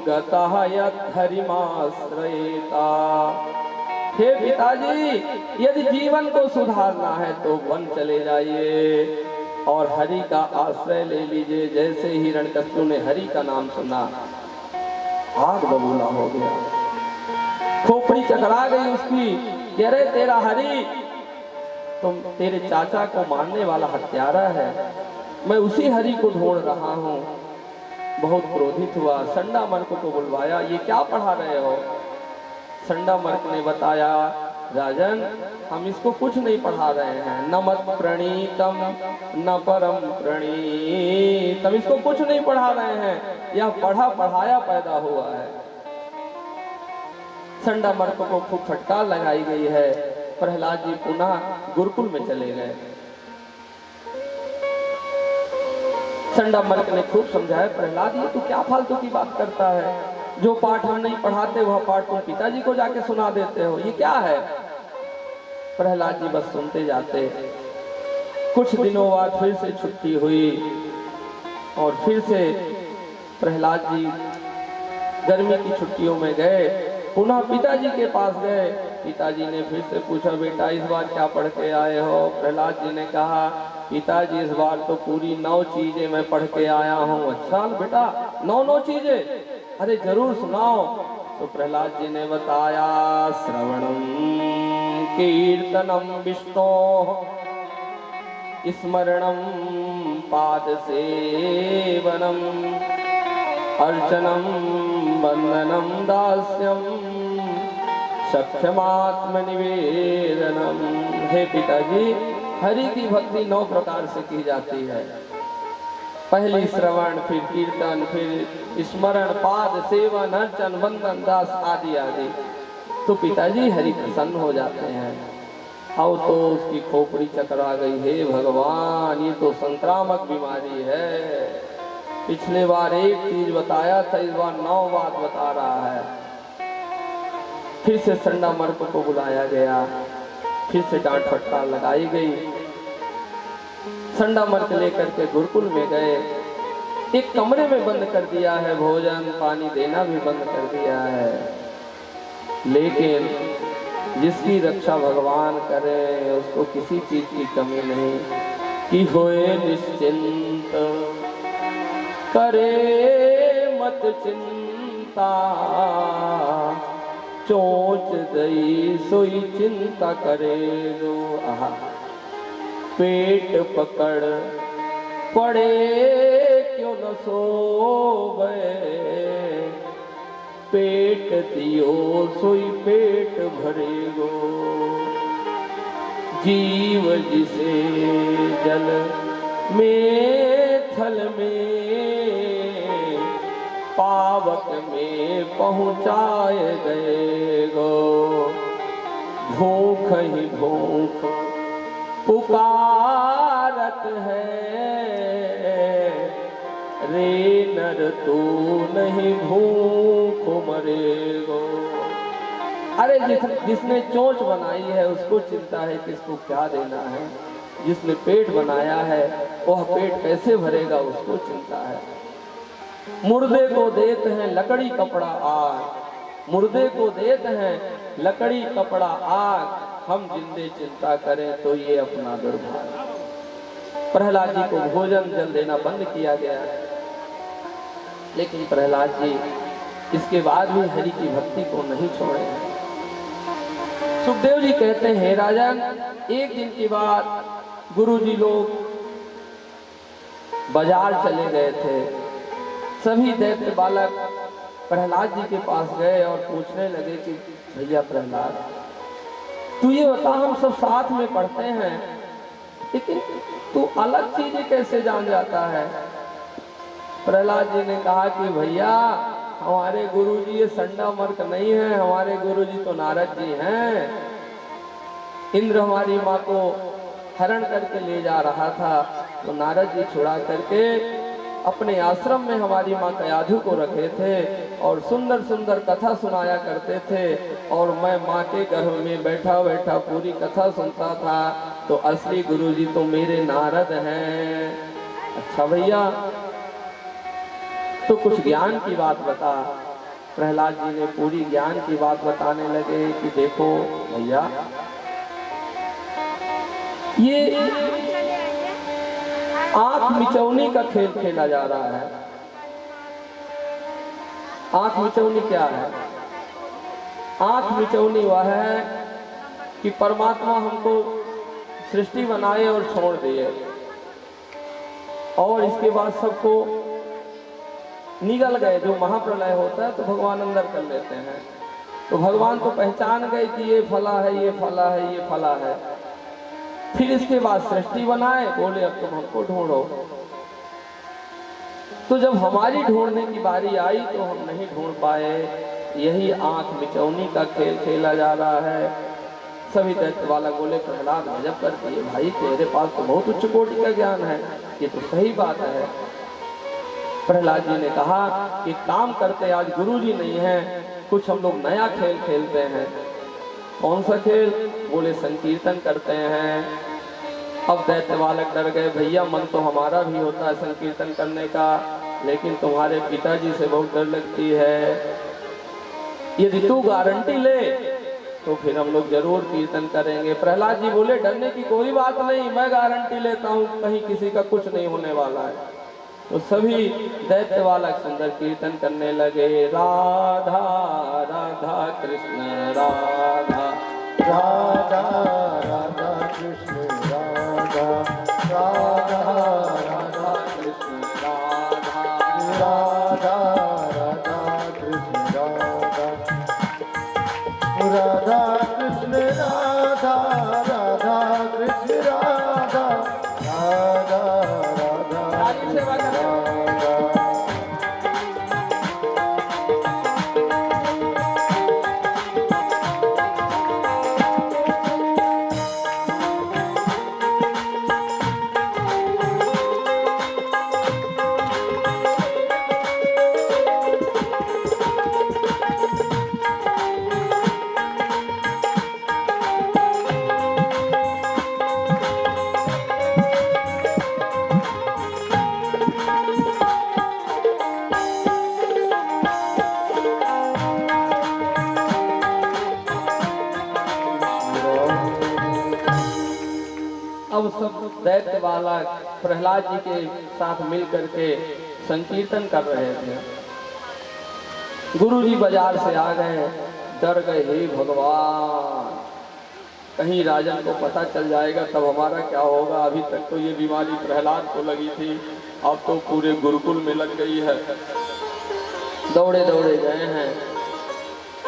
गतः यद्धरिमाश्रयेता। हे पिताजी, यदि जीवन को सुधारना है तो वन चले जाइए और हरि का आश्रय ले लीजिए। जैसे हिरण्यकश्यप ने हरि का नाम सुना, आग बबूला हो गया, खोपड़ी चकरा गई उसकी। कह रहे तेरा हरि तुम तेरे चाचा को मारने वाला हत्यारा है, मैं उसी हरि को ढूंढ रहा हूँ। बहुत क्रोधित हुआ, संडामर्क को बुलवाया। ये क्या पढ़ा रहे हो? संडामर्क ने बताया, राजन हम इसको कुछ नहीं पढ़ा रहे हैं, न मत प्रणीतम न परम प्रणीतम, इसको कुछ नहीं पढ़ा रहे हैं, यह पढ़ा पढ़ाया पैदा हुआ है। संडामर्क को खूब फटकार लगाई गई है। प्रहलाद जी पुनः गुरुकुल में चले गए। संडामर्क ने खूब समझाया, प्रहलाद ये तू क्या फालतू की बात करता है, जो पाठ हम नहीं पढ़ाते वह पाठ तुम पिताजी को जाके सुना देते हो, ये क्या है? प्रहलाद जी बस सुनते जाते। कुछ दिनों बाद फिर से छुट्टी हुई और फिर से प्रहलाद जी गर्मी की छुट्टियों में गए। पुनः पिताजी के पास गए। पिताजी ने फिर से पूछा, बेटा इस बार क्या पढ़ के आए हो? प्रहलाद जी ने कहा, पिताजी इस बार तो पूरी 9 चीजें मैं पढ़ के आया हूँ। अच्छा बेटा 9 चीजें, अरे जरूर सुनाओ। तो प्रहलाद जी ने बताया, श्रवणम कीर्तनम विष्णोः, स्मरणम पाद सेवनम, अर्चनम वंदनम दास्यम, सख्यमात्मनिवेदनम। हे पिताजी, हरि की भक्ति 9 प्रकार से की जाती है। पहली श्रवण, फिर कीर्तन, फिर स्मरण, पाद सेवन, अर्चन, वंदन, दास आदि आदि। तो पिताजी हरि प्रसन्न हो जाते हैं। अब तो उसकी खोपड़ी चकरा गई। हे भगवान, ये तो संक्रामक बीमारी है। पिछले बार एक चीज बताया था, इस बार 9 बात बता रहा है। फिर से संडामर्क को बुलाया गया, फिर से डांट फटकार लगाई गई। संडामर्क लेकर के गुरुकुल में गए। एक कमरे में बंद कर दिया है, भोजन पानी देना भी बंद कर दिया है। लेकिन जिसकी रक्षा भगवान करे उसको किसी चीज की कमी नहीं। कि होए निश्चिंत करे मत चिंता, चोंच दई सोई चिंता करेगो। आहा, पेट पकड़ पड़े क्यों न सोवे, पेट दियो सोई पेट भरेगो। जीव जिसे जल में थल में, पावक में पहुँचाए गए गो। भूख ही भूख पुकारत है, रे नर तू नहीं भूख मरेगो। अरे जिसने चोंच बनाई है उसको चिंता है किसको क्या देना है। जिसने पेट बनाया है वह पेट कैसे भरेगा उसको चिंता है। मुर्दे को देते हैं लकड़ी कपड़ा आग, मुर्दे को देते हैं लकड़ी कपड़ा आग, हम जिंदे चिंता करें तो ये अपना दुर्भाग्य। प्रहलाद जी को भोजन जल देना बंद किया गया, लेकिन प्रहलाद जी इसके बाद भी हरि की भक्ति को नहीं छोड़े। सुखदेव जी कहते हैं, राजन एक दिन की बात, गुरुजी लोग बाजार चले गए थे। सभी दैत्य बालक प्रहलाद जी के पास गए और पूछने लगे कि भैया प्रहलाद, तू ये बता, हम सब साथ में पढ़ते हैं लेकिन तू अलग चीजें कैसे जान जाता है? प्रहलाद जी ने कहा कि भैया हमारे गुरुजी ये संडामर्क नहीं है, हमारे गुरुजी तो नारद जी हैं। इंद्र हमारी माँ को हरण करके ले जा रहा था तो नारद जी छुड़ा करके अपने आश्रम में हमारी माँ कयाधु को रखे थे और सुंदर सुंदर कथा सुनाया करते थे और मैं माँ के गर्भ में बैठा बैठा पूरी कथा सुनता था। तो असली गुरुजी तो मेरे नारद हैं। अच्छा भैया, तो कुछ ज्ञान की बात बता। प्रहलाद जी ने पूरी ज्ञान की बात बताने लगे कि देखो भैया, ये आंख मिचौनी का खेल खेला जा रहा है। आंख मिचौनी क्या है? आंख मिचौनी वह है कि परमात्मा हमको सृष्टि बनाए और छोड़ दिए, और इसके बाद सबको निगल गए। जो महाप्रलय होता है तो भगवान अंदर कर लेते हैं, तो भगवान तो पहचान गए कि ये फला है, ये फला है, ये फला है। फिर इसके बाद सृष्टि बनाए, बोले अब तुम हमको ढूंढो। तो जब हमारी ढूंढने की बारी आई तो हम नहीं ढूंढ पाए। यही आंख मिचौनी का खेल खेला जा रहा है। सभी दैत्य बालक बोले प्रहलाद गजब करती है भाई, तेरे पास तो बहुत उच्च कोटि का ज्ञान है, ये तो सही बात है। प्रहलाद जी ने कहा कि काम करते आज गुरु जी नहीं है, कुछ हम लोग नया खेल खेलते हैं। कौन सा खेल? बोले संकीर्तन करते हैं। अब दैत्य बालक डर गए, भैया मन तो हमारा भी होता है संकीर्तन करने का, लेकिन तुम्हारे पिताजी से बहुत डर लगती है। यदि तू गारंटी ले तो फिर हम लोग जरूर कीर्तन करेंगे। प्रहलाद जी बोले डरने की कोई बात नहीं, मैं गारंटी लेता हूँ, कहीं किसी का कुछ नहीं होने वाला है। तो सभी दैत्य बालक सुंदर कीर्तन करने लगे, राधा राधा कृष्ण राधा राधा राधा कृष्ण राधा राधा राधा कृष्ण राधा राधा राधा कृष्ण राधा राधा कृष्ण राधा राधा कृष्ण राधा राधा राधा सेवा करें। अब सब दैत्य बालक प्रहलाद जी के साथ मिल करके संकीर्तन कर रहे थे। गुरु जी बाजार से आ गए, डर गए, हे भगवान कहीं राजन को पता चल जाएगा तब हमारा क्या होगा। अभी तक तो ये बीमारी प्रहलाद को लगी थी, अब तो पूरे गुरुकुल में लग गई है। दौड़े दौड़े गए हैं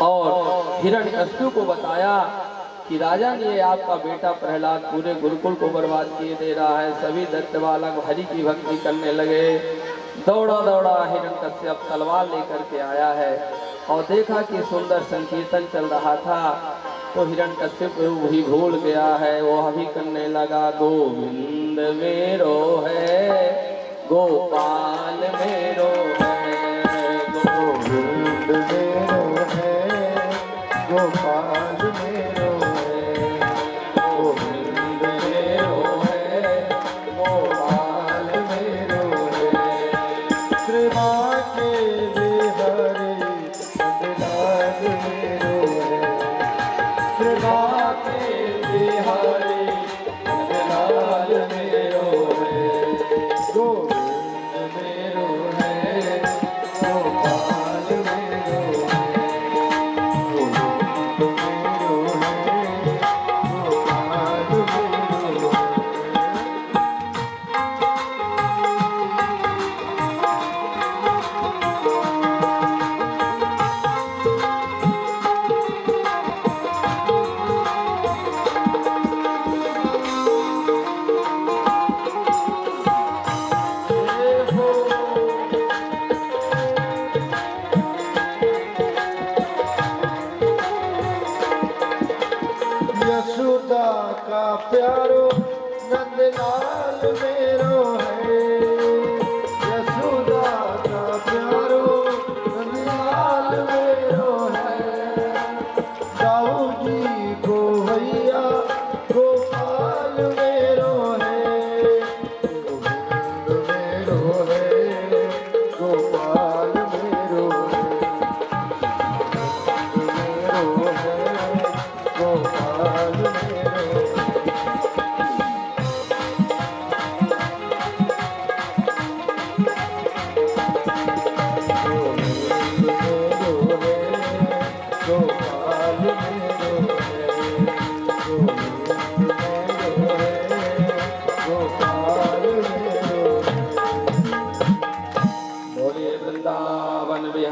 और हिरण्यकश्यप को बताया कि राजन ये आपका बेटा प्रहलाद पूरे गुरुकुल को बर्बाद किए दे रहा है। सभी दैत्य बालक हरि की भक्ति करने लगे। दौड़ा दौड़ा हिरण्यकश्यप तलवार लेकर के आया है और देखा कि सुंदर संकीर्तन चल रहा था, तो हिरण्यकश्यप भी भूल गया है। वो अभी करने लगा, गोविंद मेरो है, गोपाल मेरो है, गोविंद मेरो है, गोपाल मेरो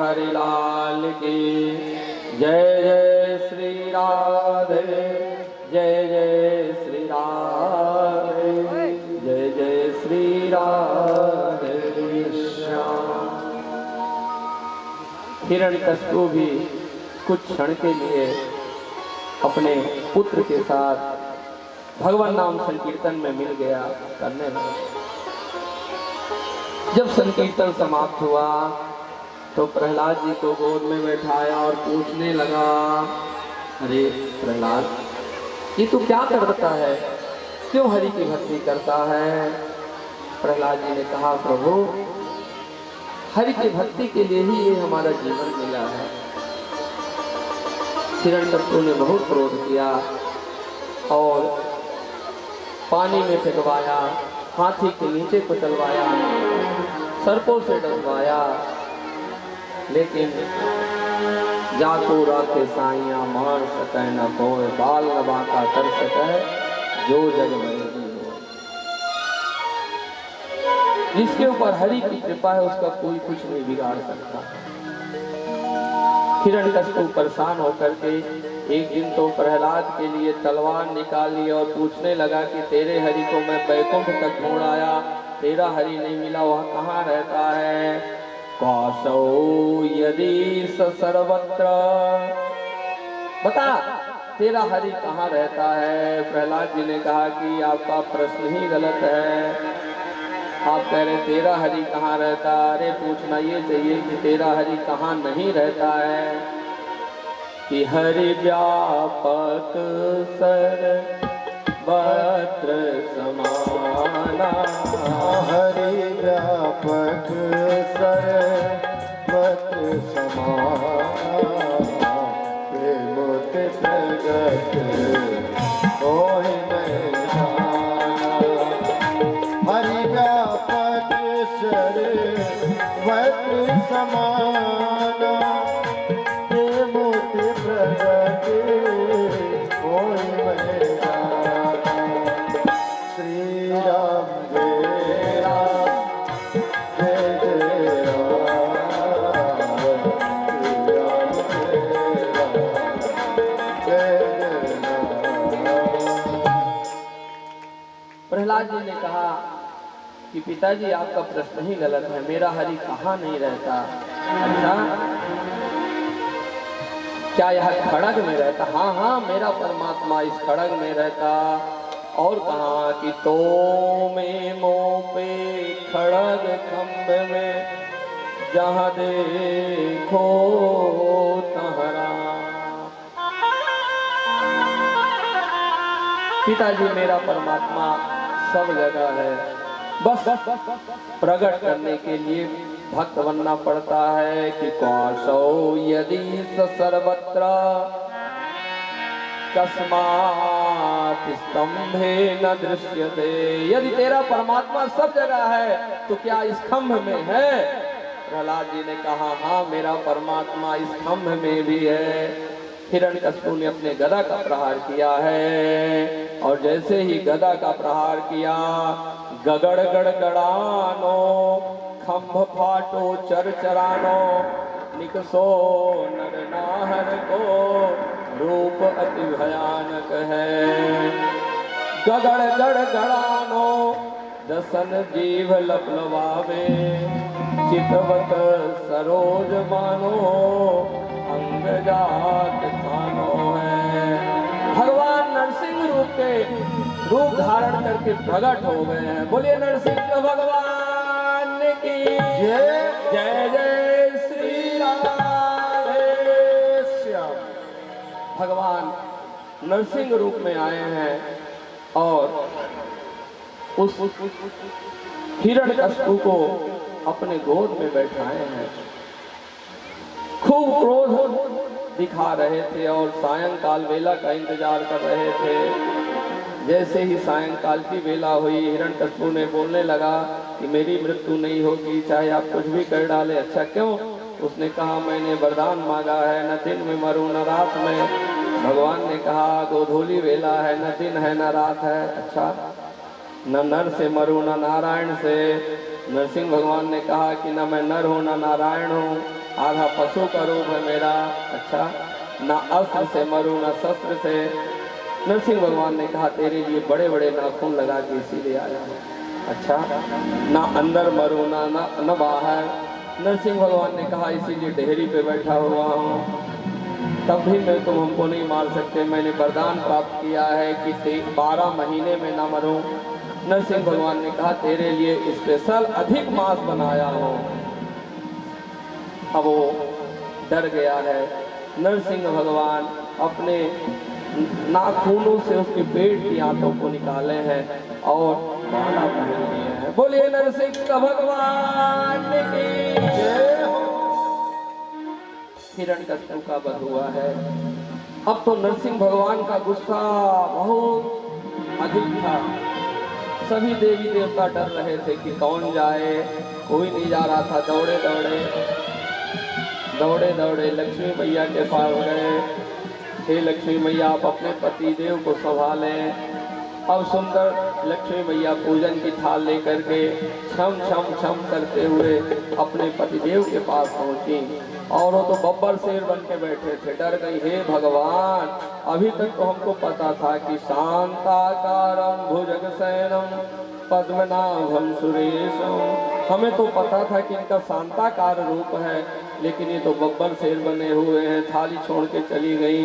हरि लाल की जय। जय श्री राधे, जय जय श्री राधे, जय जय श्री राधे श्याम। हिरण्यकशिपु भी कुछ क्षण के लिए अपने पुत्र के साथ भगवान नाम संकीर्तन में मिल गया करने लगा। जब संकीर्तन समाप्त हुआ तो प्रहलाद जी को गोद में बैठाया और पूछने लगा, अरे प्रहलाद, ये तू क्या करता है, क्यों हरि की भक्ति करता है? प्रहलाद जी ने कहा, प्रभु हरि की भक्ति के लिए ही ये हमारा जीवन मिला है। हिरण्यकशिपु ने बहुत क्रोध किया और पानी में फेंकवाया, हाथी के नीचे कुचलवाया, सर्पों से डसवाया, लेकिन जाको राखे साइया मार सके न कोई, बाल नबा का कर सके जो जग में। जिसके ऊपर हरि की कृपा है उसका कोई कुछ नहीं बिगाड़ सकता। हिरण्यकशिपु परेशान होकर के एक दिन तो प्रहलाद के लिए तलवार निकाली और पूछने लगा कि तेरे हरि को मैं बैकुंठ तक ढूंढ आया, तेरा हरि नहीं मिला, वह कहाँ रहता है? कौसौ यदि सर्वत्र, बता तेरा हरि कहाँ रहता है? प्रहलाद जी ने कहा कि आपका प्रश्न ही गलत है। आप कह रहे तेरा हरि कहाँ रहता, अरे पूछना ये चाहिए कि तेरा हरि कहाँ नहीं रहता है। कि हरि व्यापक सर्वत्र समाना, हरि व्यापक सर्वत्र समाना, प्रेम ते प्रगट होय नहीं जाना। हरि व्यापक सर्वत्र समाना, प्रेम ते प्रगट होय नहीं जाना। श्री राम जय राम, जय जय राम, श्री राम जय राम, जय जय राम। प्रहलाद जी ने कहा कि पिताजी आपका प्रश्न ही गलत है, मेरा हरि कहाँ नहीं रहता। अच्छा, क्या यह खड़ग में रहता? हाँ हाँ, मेरा परमात्मा इस खड़ग में रहता। और कहा कि तो में मों पे खड़ग खंभ में, जहाँ देखो तहरा। पिताजी मेरा परमात्मा सब जगह है, बस प्रकट करने के लिए भक्त बनना पड़ता है। कि कौशौ यदि सर्वत्र कस्मात् स्तंभे न दृश्यते। यदि तेरा परमात्मा सब जगह है तो क्या इस खंभ में है? प्रहलाद जी ने कहा, हाँ मेरा परमात्मा इस खंभ में भी है। हिरण्यकशिपु ने अपने गदा का प्रहार किया है और जैसे ही गदा का प्रहार किया, गगड़ गड़गड़ानो, खंभ फाटो चरचरानो, निकसो नर नाहर को, रूप अति भयानक है। गगड़ गड़गड़ानो, दसन जीव लपलवावे, चितवत सरोज मानो, अंग जात खानो है। भगवान नरसिंह रूप धारण करके प्रकट हो गए हैं। बोलिए नरसिंह भगवान की जय। जय जय श्री राधे श्याम। भगवान नरसिंह रूप में आए हैं और उस हिरण्यकशिपु को अपने गोद में बैठाए हैं। खूब क्रोध दिखा रहे थे और सायंकाल वेला का इंतजार कर रहे थे। जैसे ही सायंकाल की वेला हुई, हिरण्यकशिपु ने बोलने लगा कि मेरी मृत्यु नहीं होगी, चाहे आप कुछ भी कर डाले। अच्छा क्यों? उसने कहा, मैंने वरदान मांगा है, न दिन में मरूं न रात में। भगवान ने कहा, गोधूली वेला है, न दिन है न रात है। अच्छा, न नर से मरूं न नारायण से। नरसिंह भगवान ने कहा कि न मैं नर हूँ न नारायण हूँ, आधा पशु का रूप है मेरा। अच्छा, ना अस्त्र से मरूं ना शस्त्र से। नरसिंह भगवान ने कहा तेरे लिए बड़े बड़े नाखून लगा के इसीलिए आया हूँ। अच्छा, ना अंदर मरूं ना बाहर। नरसिंह भगवान ने कहा इसीलिए डेहरी पे बैठा हुआ हूँ, तब भी मैं तुम हमको नहीं मार सकते। मैंने वरदान प्राप्त किया है कि 12 महीने में ना मरूं। नरसिंह भगवान ने कहा तेरे लिए स्पेशल अधिक मांस बनाया हूँ। अब वो डर गया है। नरसिंह भगवान अपने नाखूनों से उसके पेट की आंतों को निकाले हैं और माला पहन लिए हैं। बोलिए नरसिंह भगवान की जय हो। हिरण्यकश्यप का वध हुआ है। अब तो नरसिंह भगवान का गुस्सा बहुत अधिक था। सभी देवी देवता डर रहे थे कि कौन जाए, कोई नहीं जा रहा था। दौड़े दौड़े लक्ष्मी मैया के पास गए। हे लक्ष्मी मैया, आप अपने पति देव को संभालें। अब सुंदर लक्ष्मी मैया पूजन की थाल लेकर के छम छम छम करते हुए अपने पतिदेव के पास पहुंची और वो तो बब्बर शेर बन के बैठे थे। डर गई, हे भगवान, अभी तक तो हमको पता था कि शांताकारं भुजगशयनं पद्मनाभं सुरेशम, हमें तो पता था कि इनका शांताकार रूप है, लेकिन ये तो बब्बर शेर बने हुए हैं। थाली छोड़ के चली गई।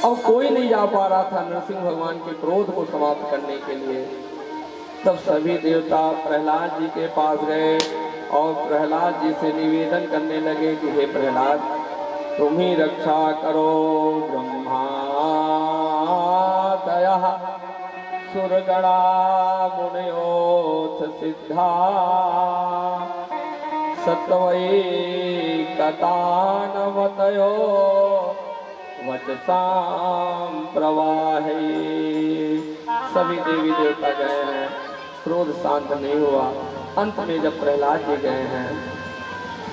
अब कोई नहीं जा पा रहा था नरसिंह भगवान के क्रोध को समाप्त करने के लिए। तब सभी देवता प्रहलाद जी के पास गए और प्रहलाद जी से निवेदन करने लगे कि हे प्रहलाद, तुम ही रक्षा करो। ब्रह्मा दया सुरगणा मुनयोथ सिद्धा सत्वै कतानवतयो वचसाम प्रवाहे। सभी देवी देवता गए हैं, क्रोध शांत नहीं हुआ। अंत में जब प्रहलाद जी गए हैं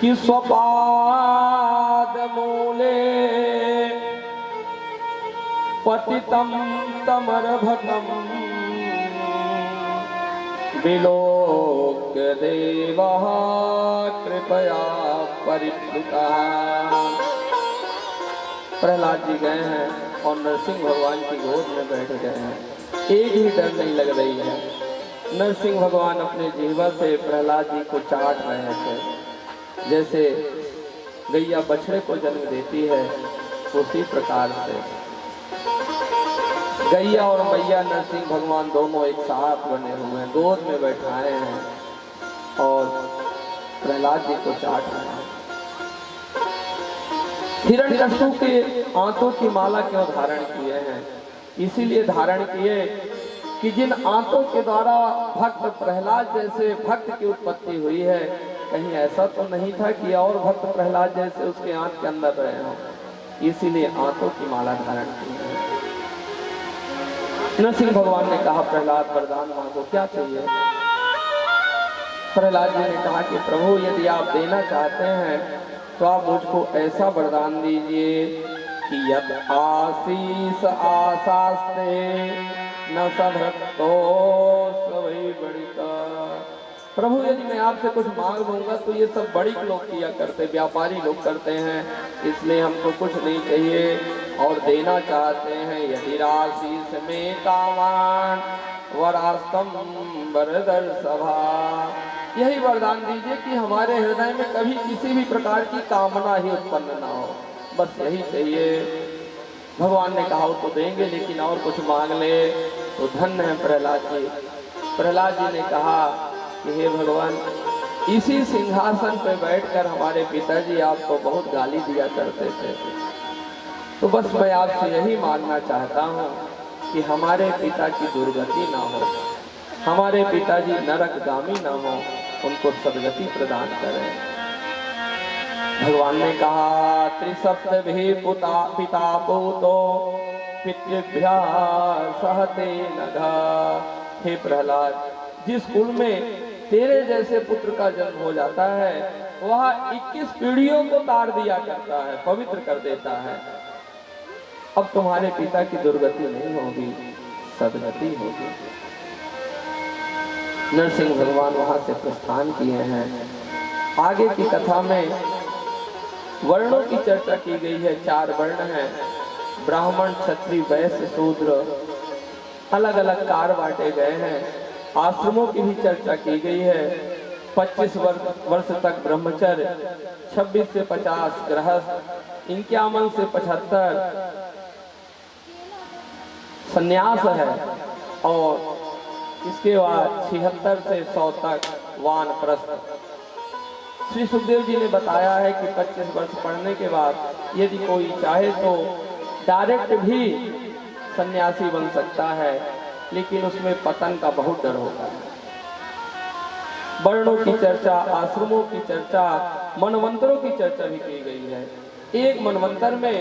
कि स्वपाद मूले पतितम तमरभटम विलोक्य देवः कृपया परिप्लुतः। प्रहलाद जी गए हैं और नरसिंह भगवान की गोद में बैठ गए हैं। एक भी डर नहीं लग रही है। नरसिंह भगवान अपने जीवा से प्रहलाद जी को चाट रहे थे। जैसे गैया बछड़े को जन्म देती है, उसी प्रकार से गैया और मैया नरसिंह भगवान दोनों एक साथ बने हुए हैं, गोद में बैठाए हैं और प्रहलाद जी को चाट रहे हैं। हिरण्यकश्यप के आंतों की माला क्यों धारण किए हैं? इसीलिए धारण किए कि जिन आंतों के द्वारा भक्त प्रहलाद जैसे भक्त की उत्पत्ति हुई है, कहीं ऐसा तो नहीं था कि और भक्त प्रहलाद जैसे उसके आंत के अंदर रहे हों। इसीलिए आंतों की माला धारण की है। नरसिंह भगवान ने कहा प्रहलाद वरदान मांगो, क्या चाहिए? प्रहलाद जी ने कहा कि प्रभु, यदि आप देना चाहते हैं तो आप मुझको ऐसा वरदान दीजिए कि यद आशीष आशास्ते न सभक्तो सवै बड़िका। प्रभु, यदि मैं आपसे कुछ मांग लूंगा तो ये सब बड़ी लोग किया करते, व्यापारी लोग करते हैं, इसलिए हमको कुछ नहीं चाहिए और देना चाहते हैं। यदि राशि में कामान वरास्तम वरदर सभा, यही वरदान दीजिए कि हमारे हृदय में कभी किसी भी प्रकार की कामना ही उत्पन्न ना हो, बस यही चाहिए। भगवान ने कहा तो देंगे, लेकिन और कुछ मांग ले तो धन्य है प्रहलाद जी। प्रहलाद जी ने कहा कि हे भगवान, इसी सिंहासन पर बैठकर हमारे पिताजी आपको बहुत गाली दिया करते थे, तो बस मैं आपसे यही मांगना चाहता हूँ कि हमारे पिता की दुर्गति ना हो, हमारे पिताजी नरकगामी ना हो, उनको सदगति प्रदान करें। भगवान ने कहा त्रिसप्तभि पिता पूतो पितृभ्यः सहते नघा। हे प्रहलाद, जिस कुल में तेरे जैसे पुत्र का जन्म हो जाता है वह 21 पीढ़ियों को तार दिया करता है, पवित्र कर देता है। अब तुम्हारे पिता की दुर्गति नहीं होगी, सदगति होगी। नरसिंह भगवान वहां से प्रस्थान किए हैं। आगे की कथा में वर्णों की चर्चा की गई है। 4 वर्ण हैं, ब्राह्मण, क्षत्रिय, वैश्य, शूद्र, अलग अलग कार बांटे गए हैं। आश्रमों की भी चर्चा की गई है। 25 वर्ष तक ब्रह्मचर्य, 26 से 50 गृहस्थ, 51 से 75 संन्यास है, और इसके बाद 76 से 100 तक वानप्रस्थ। श्री सुखदेव जी ने बताया है कि 25 वर्ष पढ़ने के बाद यदि कोई चाहे तो डायरेक्ट भी सन्यासी बन सकता है, लेकिन उसमें पतन का बहुत डर होता है। वर्णों की चर्चा, आश्रमों की चर्चा, मनवंतरों की चर्चा भी की गई है। एक मनवंतर में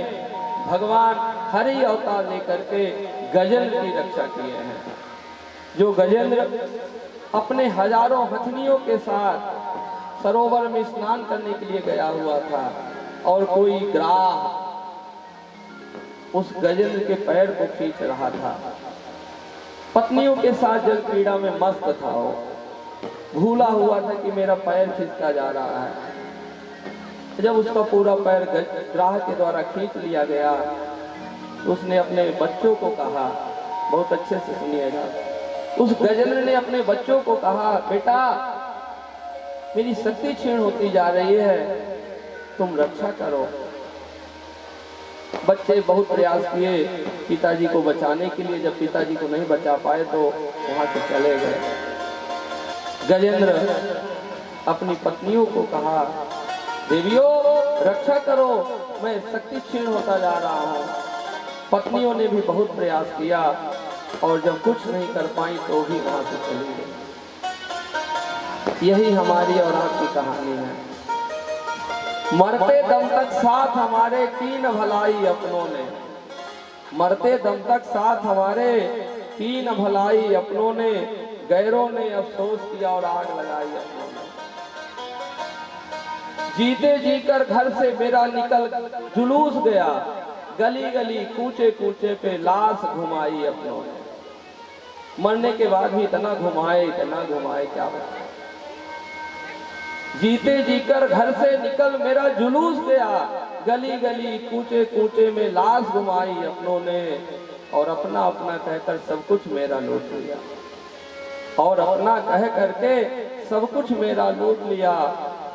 भगवान हरि अवतार लेकर के गजेंद्र की रक्षा किए हैं। जो गजेंद्र अपने हजारों हथनियों के साथ सरोवर में स्नान करने के लिए गया हुआ था, और कोई ग्राह उस गजेंद्र के पैर को खींच रहा था। पत्नियों के साथ जल क्रीड़ा में मस्त था, वो भूला हुआ था कि मेरा पैर खींचता जा रहा है। जब उसका पूरा पैर ग्राह के द्वारा खींच लिया गया, तो उसने अपने बच्चों को कहा, बहुत अच्छे से सुनिएगा, उस गजेंद्र ने अपने बच्चों को कहा, बेटा मेरी शक्ति क्षीण होती जा रही है, तुम रक्षा करो। बच्चे बहुत प्रयास किए पिताजी को बचाने के लिए। जब पिताजी को नहीं बचा पाए तो वहां से चले गए। गजेंद्र अपनी पत्नियों को कहा, देवियों रक्षा करो, मैं शक्ति क्षीण होता जा रहा हूँ। पत्नियों ने भी बहुत प्रयास किया, और जब कुछ नहीं कर पाई तो भी वहां से चली गई। यही हमारी और आपकी कहानी है। मरते दम तक साथ हमारे कीन भलाई अपनों ने, मरते दम तक साथ हमारे कीन भलाई अपनों ने, गैरों ने अफसोस किया और आग लगाई अपनों ने। जीते जीकर घर से मेरा निकल जुलूस गया, गली गली कूचे कूचे पे लाश घुमाई अपनों ने। मरने के बाद भी इतना घुमाए क्या बताएं। जीते जीकर घर से निकल मेरा जुलूस गया, गली गली कूचे कूचे में लाश घुमाई अपनों ने, और अपना अपना कहकर सब कुछ मेरा लूट लिया, और अपना कह करके सब कुछ मेरा लूट लिया,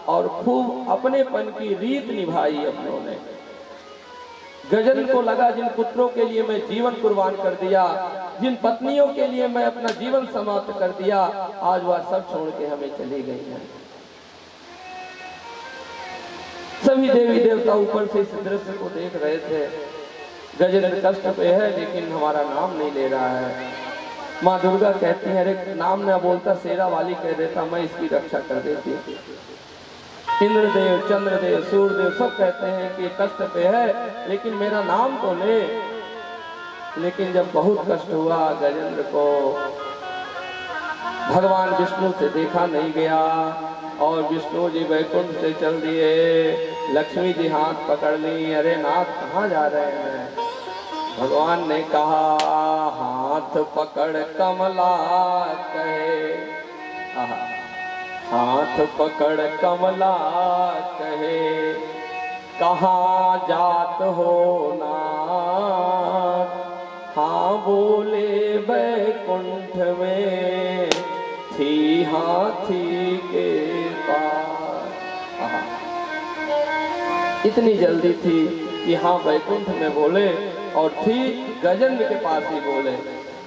और खूब अपनेपन की रीत निभाई अपनों ने। गजेंद्र को लगा, जिन पुत्रों के लिए मैं जीवन कुर्बान कर दिया, जिन पत्नियों के लिए मैं अपना जीवन समाप्त कर दिया, आज वह सब छोड़ के हमें चली गई है। सभी देवी देवता ऊपर से इस दृश्य को देख रहे थे। गजेंद्र कष्ट पे है, लेकिन हमारा नाम नहीं ले रहा है। माँ दुर्गा कहती है, अरे नाम न बोलता, शेरा वाली कह देता, मैं इसकी रक्षा कर देती। इंद्रदेव, चंद्रदेव, सूर्यदेव सब कहते हैं कि कष्ट पे है, लेकिन मेरा नाम तो ले। लेकिन जब बहुत कष्ट हुआ गजेंद्र को, भगवान विष्णु से देखा नहीं गया, और विष्णु जी वैकुंठ से चल दिए। लक्ष्मी जी हाथ पकड़ ली, अरे नाथ कहाँ जा रहे हैं? भगवान ने कहा, हाथ पकड़ कमला कहे, हाथ पकड़ कमला कहे, कहाँ जात हो नाथ? हाँ बोले वैकुंठ में थी हाथी के पास। इतनी जल्दी थी कि हाँ वैकुंठ में बोले, और थी गजेंद्र के पास ही बोले।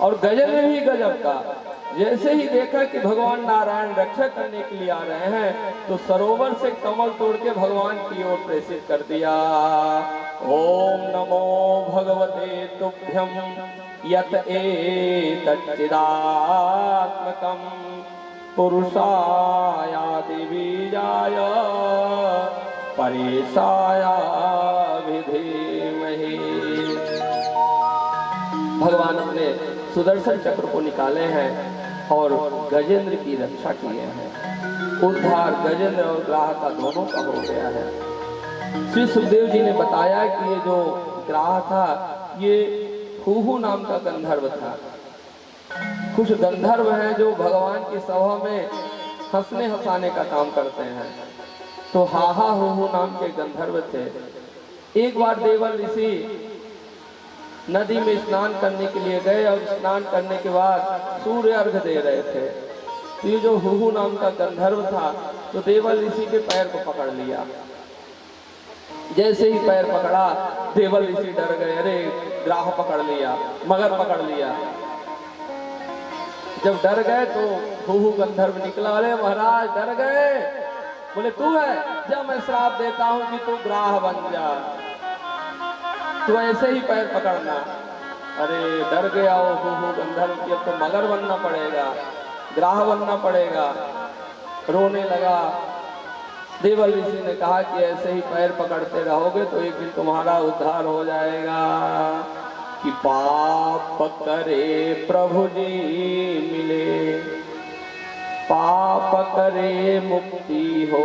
और गजेंद्र भी गजब का, जैसे ही देखा कि भगवान नारायण रक्षा करने के लिए आ रहे हैं, तो सरोवर से कमल तोड़ के भगवान की ओर प्रेषित कर दिया। ओम नमो भगवते तुभ्यं यत एतच्चिदात्मकं पुरुषाय बीजाय परेशाय विधीमहि। भगवान अपने सुदर्शन चक्र को निकाले हैं और गजेंद्र की रक्षा किए हैं। उद्धार गजेंद्र और ग्राह का दोनों का हो गया है। श्री सुखदेव जी ने बताया कि ये जो ग्राह था, ये हुहु नाम का गंधर्व था। कुछ गंधर्व हैं जो भगवान की सभा में हंसने हंसाने का काम करते हैं। तो हाहा हो नाम के गंधर्व थे। एक बार देवल ऋषि नदी में स्नान करने के लिए गए और स्नान करने के बाद सूर्य अर्घ दे रहे थे। तो ये जो हुहू नाम का गंधर्व था तो देवल ऋषि के पैर को पकड़ लिया। जैसे ही पैर पकड़ा देवल ऋषि डर गए, अरे ग्राह पकड़ लिया, मगर पकड़ लिया। जब डर गए तो हुहू गंधर्व निकला, अरे महाराज डर गए? बोले तू है, जब मैं श्राप देता हूं कि तू ग्राह बन जा, तू ऐसे ही पैर पकड़ना। अरे डर गया वो हुहू गंधर्व कि अब तो मगर बनना पड़ेगा, ग्राह बनना पड़ेगा, रोने लगा। देवल ऋषि ने कहा कि ऐसे ही पैर पकड़ते रहोगे तो एक दिन तुम्हारा उद्धार हो जाएगा। कि पाप करे प्रभु जी मिले, पाप करे मुक्ति हो,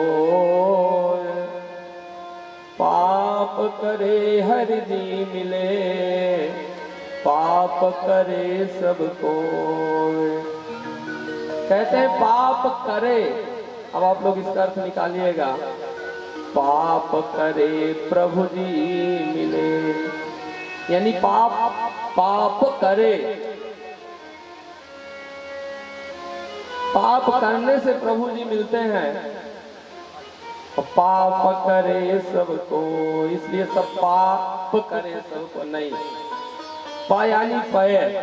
पाप करे हरि जी मिले, पाप करे सबको। कहते हैं पाप करे, अब आप लोग इसका अर्थ निकालिएगा। पाप करे प्रभु जी मिले, यानी पाप करे, पाप करने से प्रभु जी मिलते हैं। पाप करे सबको, इसलिए सब पाप करे सबको नहीं। पा यानी पैर,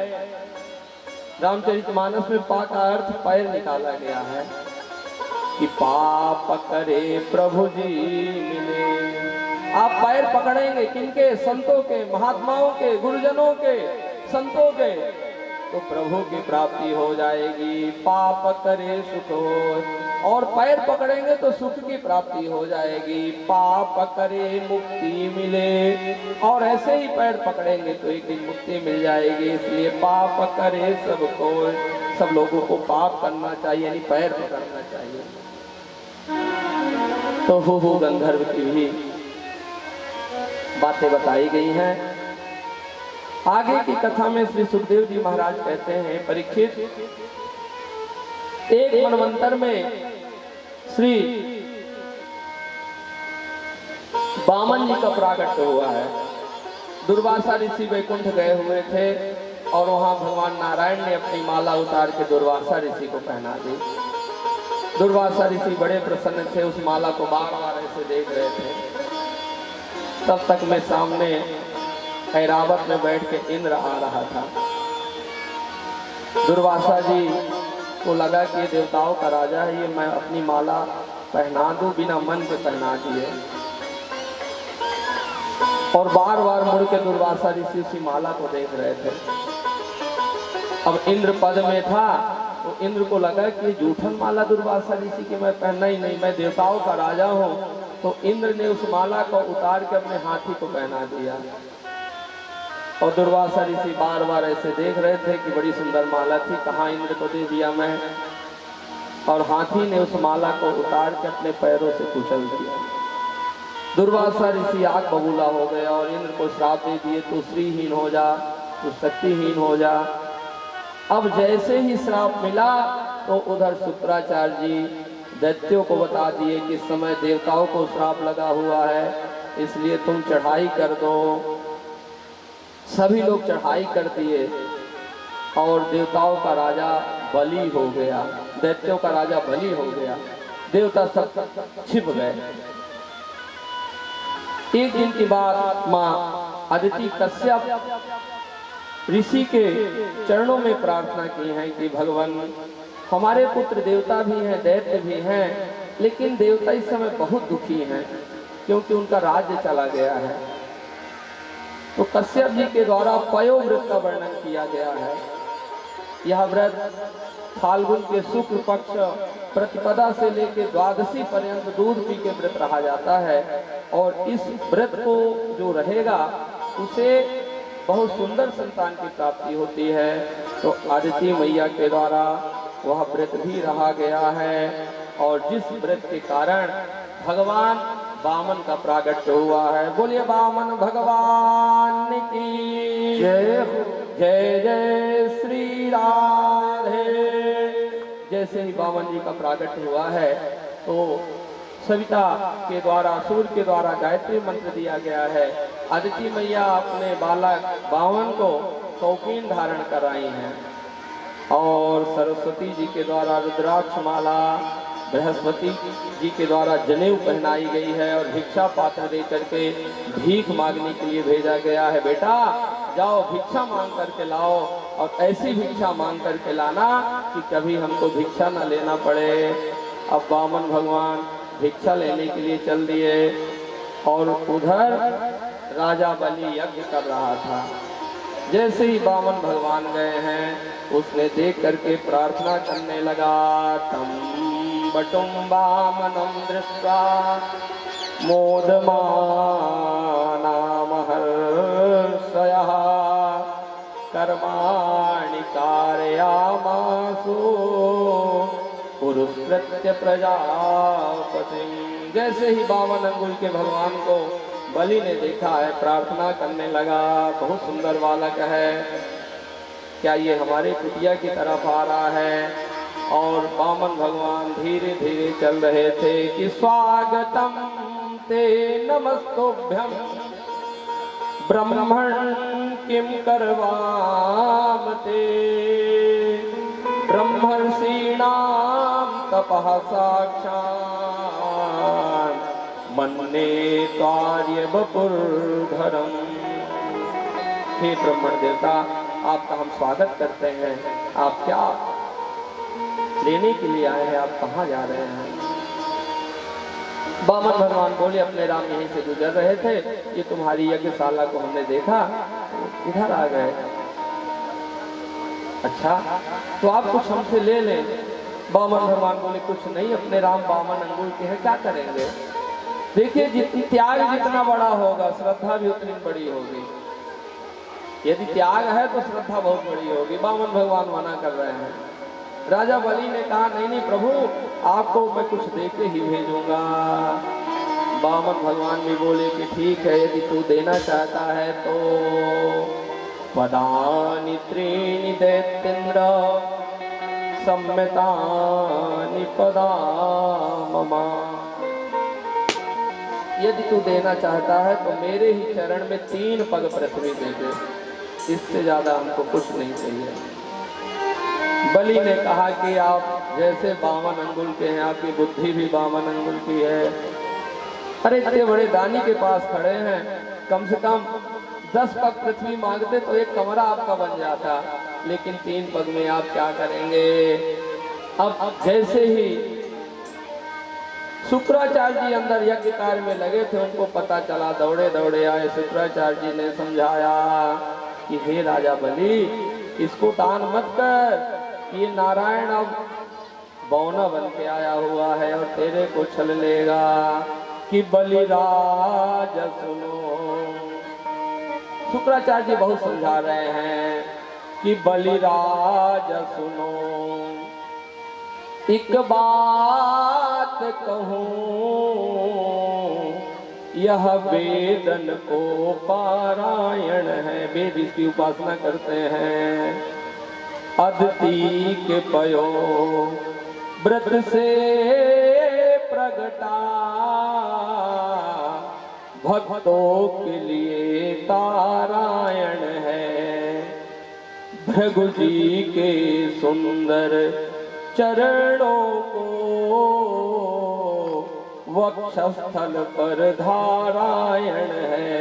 रामचरितमानस में पा का अर्थ पैर निकाला गया है कि पाप करे प्रभु जी मिले। आप पैर पकड़ेंगे किनके? संतों के, महात्माओं के, गुरुजनों के, संतों के, तो प्रभु की प्राप्ति हो जाएगी। पाप करे सुख हो, और पैर पकड़ेंगे तो सुख की प्राप्ति हो जाएगी। पाप करे मुक्ति मिले, और ऐसे ही पैर पकड़ेंगे तो एक दिन मुक्ति मिल जाएगी। इसलिए पाप करे सबको, सब लोगों को पाप करना चाहिए, यानी पैर पकड़ना चाहिए। तो हुहू गंधर्व की भी बातें बताई गई हैं। आगे की कथा में श्री सुखदेव जी महाराज कहते हैं, परीक्षित, एक मनवंतर में श्री वामन जी का प्राकट्य हुआ है। दुर्वासा ऋषि वैकुंठ गए हुए थे और वहां भगवान नारायण ने अपनी माला उतार के दुर्वासा ऋषि को पहना दी। दुर्वासा ऋषि बड़े प्रसन्न थे, उस माला को बार बार ऐसे देख रहे थे। तब तक मैं सामने ऐरावत में बैठ के इंद्र आ रहा था। दुर्वासा जी को लगा कि ये देवताओं का राजा है, ये मैं अपनी माला पहना दूं, बिना मन के पहना दिए। और बार बार मुड़ के दुर्वासा ऋषि उसी माला को देख रहे थे। अब इंद्र पद में था तो इंद्र को लगा कि जूठन माला दुर्वासा ऋषि की मैं पहनना ही नहीं, मैं देवताओं का राजा हूँ। तो इंद्र ने उस माला को उतार के अपने हाथी को पहना दिया। और दुर्वासा ऋषि बार बार ऐसे देख रहे थे कि बड़ी सुंदर माला थी, कहाँ इंद्र को दे दिया मैं। और हाथी ने उस माला को उतार के अपने पैरों से कुचल दिया। दुर्वासा ऋषि आग बबूला हो गया और इंद्र को श्राप दे दिए, तू श्रीहीन हो जा, तू शक्तिहीन हो जा। अब जैसे ही श्राप मिला तो उधर शुक्राचार्य जी दैत्यों को बता दिए कि इस समय देवताओं को श्राप लगा हुआ है, इसलिए तुम चढ़ाई कर दो। सभी लोग चढ़ाई कर दिए और देवताओं का राजा बलि हो गया, दैत्यों का राजा बलि हो गया। देवता सब छिप गए। एक दिन की बात माँ अदिति कश्यप ऋषि के चरणों में प्रार्थना की है कि भगवान, हमारे पुत्र देवता भी हैं, दैत्य भी हैं, लेकिन देवता इस समय बहुत दुखी हैं क्योंकि उनका राज्य चला गया है। तो कश्यप जी के द्वारा पयो व्रत का वर्णन किया गया है। यह व्रत फाल्गुन के शुक्ल पक्ष प्रतिपदा से लेकर द्वादशी पर्यंत दूध पी के व्रत रहा जाता है। और इस व्रत को जो रहेगा उसे बहुत सुंदर संतान की प्राप्ति होती है। तो आदिति मैया के द्वारा वह व्रत भी रहा गया है। और जिस व्रत के कारण भगवान वामन का प्रागट्य हुआ है। बोलिए वामन भगवान की जय। जय जय श्री राधे। जैसे ही वामन जी का प्रागट्य हुआ है तो सविता के द्वारा, सूर्य के द्वारा गायत्री मंत्र दिया गया है। अदिति मैया अपने बालक बावन को कौपीन धारण कराई हैं और सरस्वती जी के द्वारा रुद्राक्ष माला, बृहस्पति जी के द्वारा जनेऊ पहनाई गई है और भिक्षा पात्र दे करके भीख मांगने के लिए भेजा गया है। बेटा जाओ भिक्षा मांग करके लाओ और ऐसी भिक्षा मांग करके लाना कि कभी हमको भिक्षा न लेना पड़े। अब वामन भगवान भिक्षा लेने के लिए चल दिए और उधर राजा बलि यज्ञ कर रहा था। जैसे ही वामन भगवान गए हैं उसने देख करके प्रार्थना करने लगा। तम बटुम वामनं दृष्ट्वा मोदमाना महर्षयः कर्माणि कारयामासु पुरस्कृत्य प्रजापति। जैसे ही 52 अंगुल के भगवान को बलि ने देखा है, प्रार्थना करने लगा। बहुत सुंदर बालक है, क्या ये हमारे कुटिया की तरफ आ रहा है? और वामन भगवान धीरे धीरे चल रहे थे कि स्वागतम ते नमस्तोभ्यम ब्रह्मण किम करवाम ते ब्रह्मर्षीणाम तपः साक्षात् मन्ने कार्य वपुर्धरम। हे ब्रह्मण देवता, आपका हम स्वागत करते हैं। आप क्या लेने के लिए आए हैं? आप कहाँ जा रहे हैं? वामन भगवान बोले, अपने राम यहीं से गुजर रहे थे, ये तुम्हारी यज्ञशाला को हमने देखा, इधर आ गए। अच्छा, तो आप कुछ हमसे ले लें। वामन भगवान बोले, कुछ नहीं, अपने राम 52 अंगुल के हैं, क्या करेंगे? देखिए, जितनी त्याग जितना बड़ा होगा, श्रद्धा भी उतनी बड़ी होगी। यदि त्याग है तो श्रद्धा बहुत बड़ी होगी। वामन भगवान मना कर रहे हैं। राजा बलि ने कहा, नहीं नहीं प्रभु, आपको मैं कुछ देके ही भेजूंगा। वामन भगवान भी बोले कि ठीक है, यदि तू देना चाहता है तो पदानि त्रीणि दैत्येन्द्र सम्मितानि पदा मम। यदि तू देना चाहता है तो मेरे ही चरण में 3 पग पृथ्वी दे दे, इससे ज्यादा हमको कुछ नहीं चाहिए। बलि ने कहा कि आप जैसे 52 अंगुल के हैं, आपकी बुद्धि भी 52 अंगुल की है। अरे इतने बड़े दानी के पास खड़े हैं, कम से कम 10 पग पृथ्वी मांगते तो एक कमरा आपका बन जाता, लेकिन 3 पग में आप क्या करेंगे? अब जैसे ही शुक्राचार्य जी अंदर यज्ञ कार्य में लगे थे, उनको पता चला, दौड़े दौड़े आए। शुक्राचार्य जी ने समझाया कि हे राजा बलि, इसको दान मत कर, ये नारायण अब बौना बन के आया हुआ है और तेरे को छल लेगा। कि बलिराज सुनो, शुक्राचार्य जी बहुत समझा रहे हैं कि बलिराज सुनो, एक बात कहूँ, यह वेदन को पारायण है। वेद इसकी उपासना करते हैं। अदिति के पयो व्रत से प्रगटा, भक्तों के लिए तारायण है। भृगु जी के सुंदर चरणों को वक्षस्थल पर धारायण है।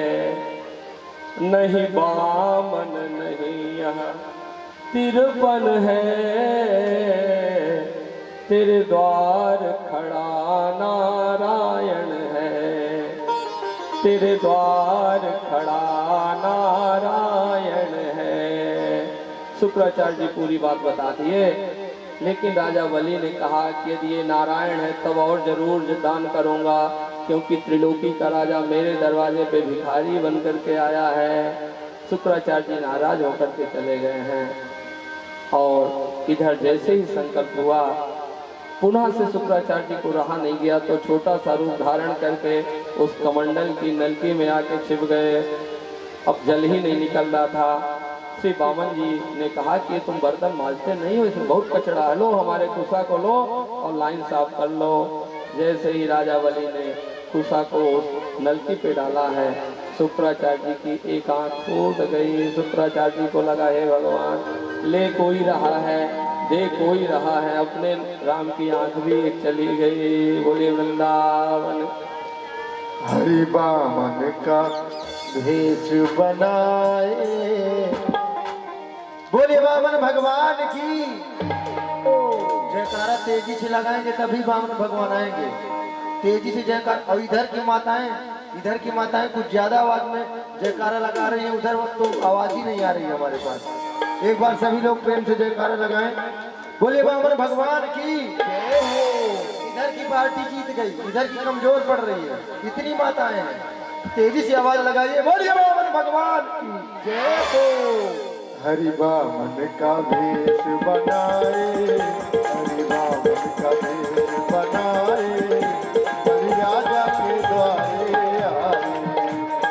नहीं वामन नहीं यह तिरपन है, तेरे द्वार खड़ा नारायण है, तेरे द्वार खड़ा नारायण है। शुक्राचार्य जी पूरी बात बता दिए, लेकिन राजा बलि ने कहा कि यदि ये नारायण है तब और जरूर दान करूंगा, क्योंकि त्रिलोकी का राजा मेरे दरवाजे पे भिखारी बन करके आया है। शुक्राचार्य जी नाराज होकर के चले गए हैं और इधर जैसे ही संकल्प हुआ, पुनः से शुक्राचार्य जी को रहा नहीं गया तो छोटा सा रूप धारण करके उस कमंडल की नलकी में आके छिप गए। अब जल ही नहीं निकल रहा था। श्री वामन जी ने कहा कि तुम बर्तन मांजते नहीं हो, इसमें बहुत कचरा है, लो हमारे कुसा को लो और लाइन साफ कर लो। जैसे ही राजा बलि ने कुशा को उस नलकी पे डाला है, शुक्राचार्य जी की एक आंख फूट गई। शुक्राचार्य जी को लगा, हे भगवान, ले कोई रहा है, दे कोई रहा है, अपने राम की आंख भी एक चली गई। बोले वृंदावन। हरि बामन का भेष बनाए, बोले वामन भगवान की जयकारा तेजी से लगाएंगे तभी वामन भगवान आएंगे। तेजी से जयकार। और इधर की माताएं कुछ ज्यादा आवाज में जयकारा लगा रही है, उधर वक्त तो आवाज ही नहीं आ रही है हमारे पास। एक बार सभी लोग प्रेम से जयकारा लगाएं, बोले वामन भगवान की जय हो। इधर की पार्टी जीत गई, इधर की कमजोर पड़ रही है, इतनी माताएं हैं। तेजी से आवाज लगाइए, बोलिए वामन भगवान की जय हो। हरि वामन का भेष बनाए, हरि वामन का भेष बनाए, बलि राजा के द्वारे आए।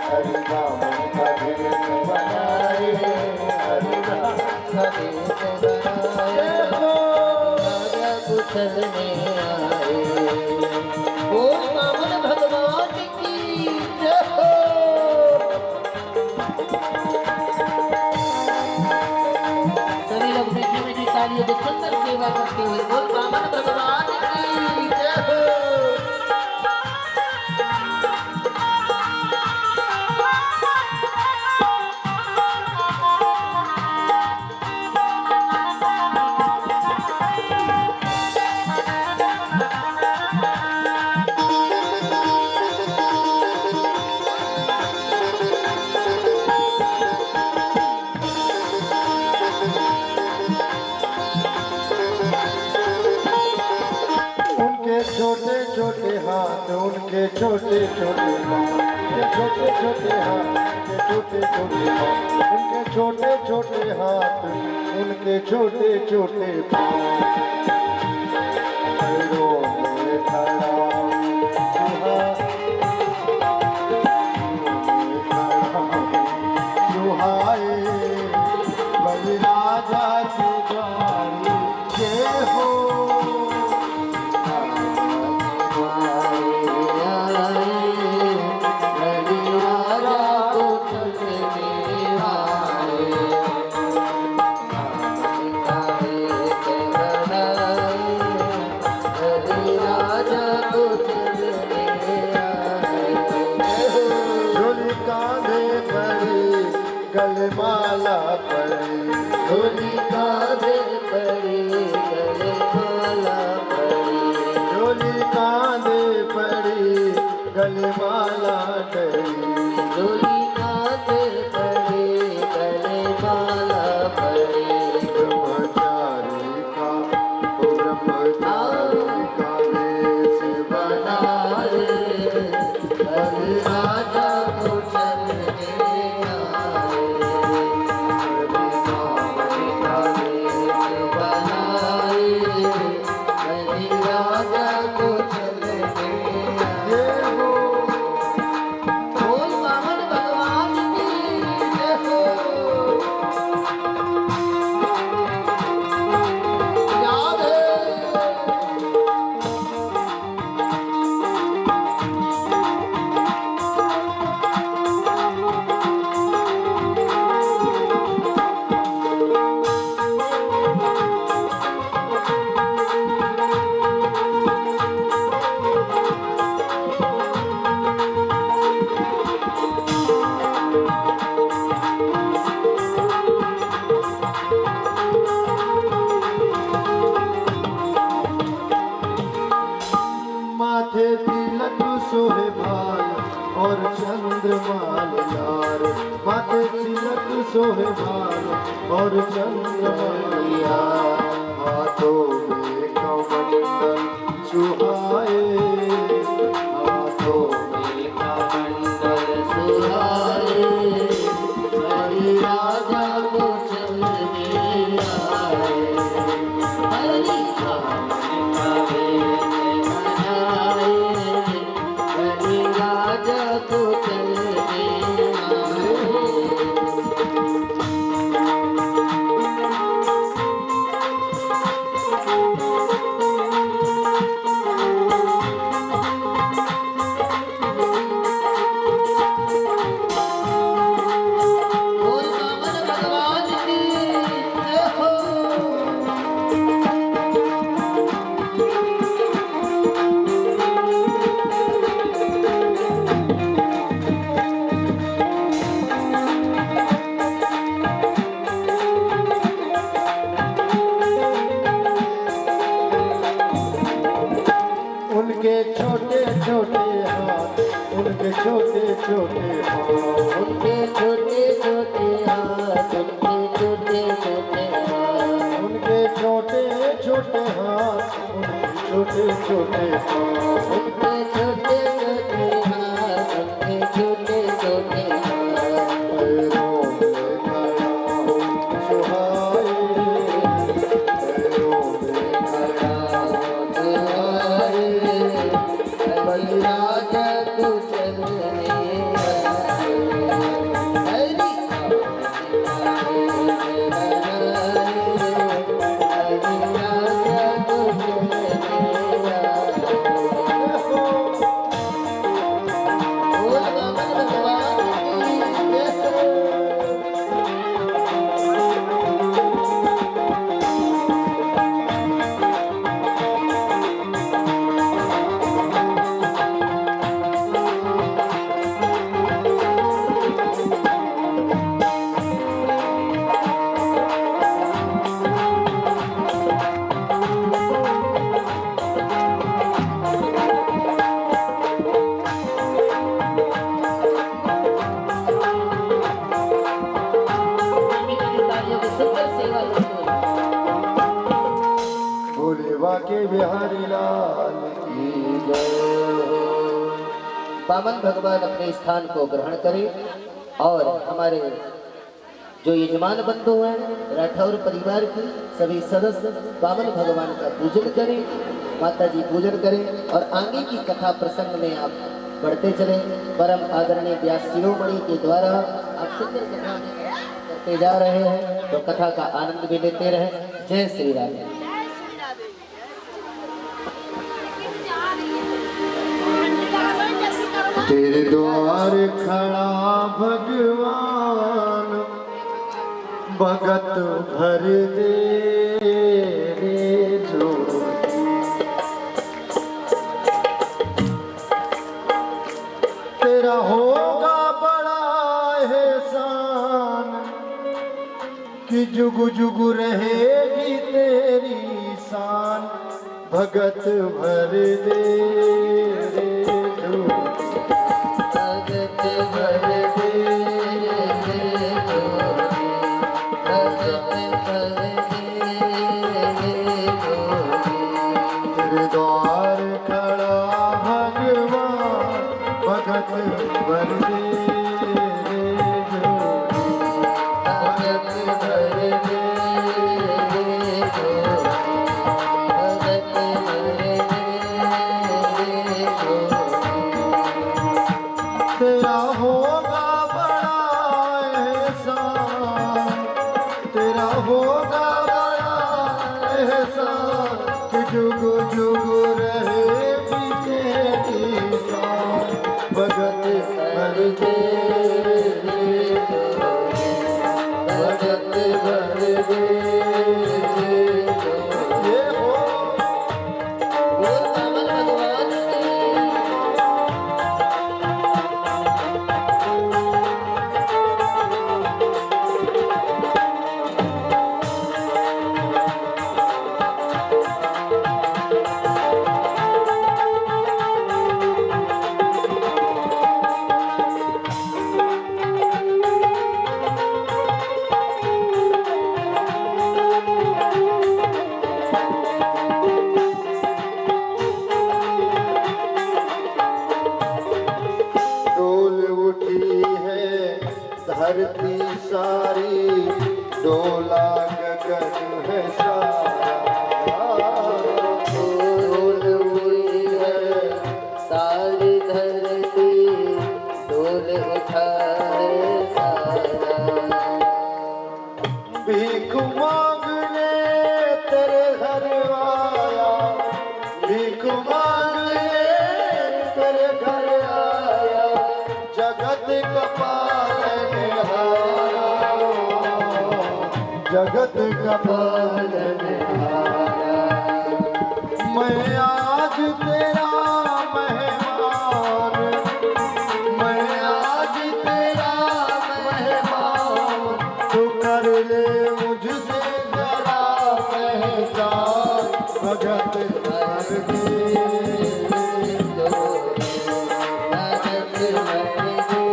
हरि वामन का भेष बनाए, हरि वामन का भेष बनाए, राजा कुशलने आए। बोल वामन भगवान की जय हो। तालियों से सुंदर सेवा करते हुए बोल वामन भगवान की जय हो। छोटे छोटे हाथ, उनके छोटे छोटे पाँव, छोटे छोटे हाथ, छोटे छोटे पाँव, उनके छोटे छोटे हाथ, उनके छोटे छोटे पाँव। पैरों में खड़ा सुहाए, बलि राजा की द्वारी जय हो। गलमाला पड़ी, झोली कांधे पड़ी, गलमाला पड़ी, झोली कांधे पड़ी, गलमाला पड़ी, झोली कांधे पड़ी, गलमाला पड़ी। ब्रह्मचारी का वेश बनाए, बलि राजा को माथे तिलक सोहे भाल और चंद्रमाल लाल, माथे तिलक सोहे भाल और चंद्रमाल लाल, हाथों में कमंडल सुहाए, हाथों में कमंडल सुहाए, बलि राजा को चलने आए। हरि राजा को चलने आए। छोटे हाथ उनके छोटे छोटे हाथ, उनके छोटे छोटे हाथ, उनके छोटे छोटे हाथ, उनके छोटे छोटे हाथ। उनके छोटे छोटे हाथ, उनके छोटे छोटे हाथ। पैरों में खड़ा हूँ सुहाए, पैरों में खड़ा हूँ सुहाए, बलिया जग चलने भोले बाके बिहारी लाल की बामन भगवान अपने स्थान को ग्रहण करें और हमारे जो यजमान बंधु हैं राठौर परिवार के सभी सदस्य बामन भगवान का पूजन करें, माता जी पूजन करें और आगे की कथा प्रसंग में आप बढ़ते चलें। परम आदरणीय व्यास शिरोमणि के द्वारा आप सुंदर कथा करते जा रहे हैं, तो कथा का आनंद भी लेते रहें। जय श्री राम। तेरे द्वार खड़ा भगवान, भगत भर दे रे झोली। तेरा होगा बड़ा एहसान कि जुग जुग रहेगी तेरी शान, भगत भर दे रे झोली। भगत भर दे रे झोली, भगत भर दे रे झोली। तेरे द्वार खड़ा भगवान, भगत भर दे रे झोली। भगत भर दे रे झोली, भगत भर दे रे झोली। तेरा होगा बड़ा एहसान, तेरा होगा बड़ा एहसान कि जुग जुग रहेगी तेरी शान, भगत भर दे रे झोली। भगत भर दे रे झोली। ये हो बोल बामन भगवान की। डोल उठी है धरती सारी, डोला गगन है सारा। डोल हुई है सारी धरती, डोल उठा है सारा। भीख मांगने तेरे घर आया, भीख मांगने तेरे घर आया, जगत का पालनहारा, जगत का पालनहारा। मैं आज तेरा मेहमान, मैं आज तेरा मेहमान, तू कर ले मुझसे जरा पहचान, भगत भर दे रे झोली। भगत भर दे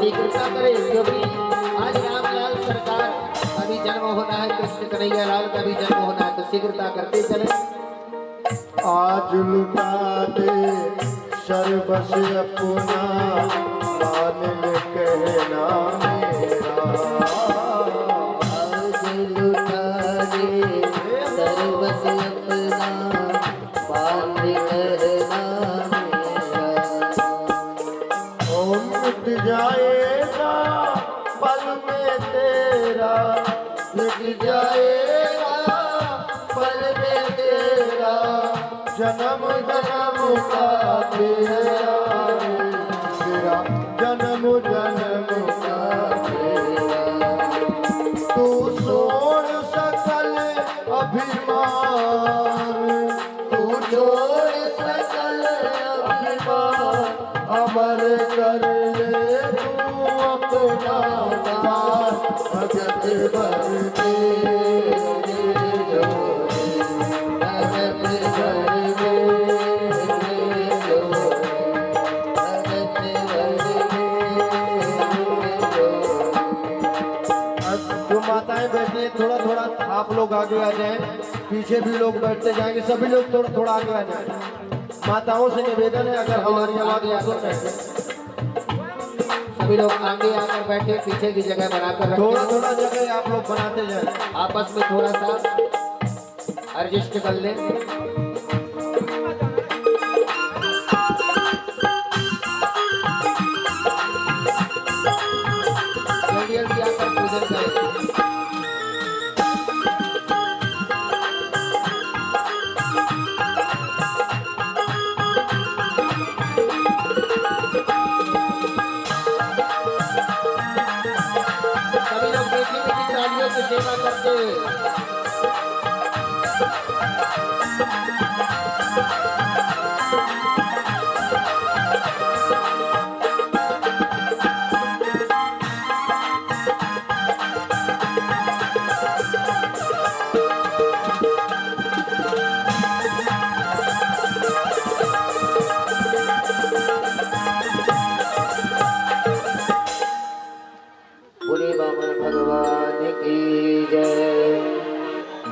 शीघ्रता करें, क्योंकि आज रामलाल सरकार का भी जन्म होना है, कृष्ण कन्हैया लाल का भी जन्म होना है, तो शीघ्रता करते चले। आज लुटा दे सर्वस अपना, मान ले कहना मेरा। आज लुटा दे सर्वस अपना, मान ले कहना मेरा। ओ मिट जाएगा पल में तेरा, मिट जाएगा पल में तेरा, जन्म जन्म का तेरा, तेरा जन्म जन्म का तेरा। तू छोड़ सकल अभिमान, तू छोड़ सकल अभिमान, अमर कर ले तू अपना दान, भगत भर के जो माताएं बैठी हैं, थोड़ा थोड़ा आप लोग आगे आ जाएं, पीछे भी लोग बैठते जाएंगे, सभी लोग थोड़ा थोड़ा आगे आ जाएं। माताओं से निवेदन है, अगर हमारी आवाज सुन रहे हैं, सभी लोग आगे आकर बैठे, पीछे की जगह बनाकर रखें। थोड़ा थोड़ा जगह आप लोग बनाते जाएं। आपस में थोड़ा सा एडजस्ट कर लें। जल्दी आकर पूजन करें। सभी लोग मीठी मीठी तालियों से सेवा करते हुए बोले बामन भगवान की जय।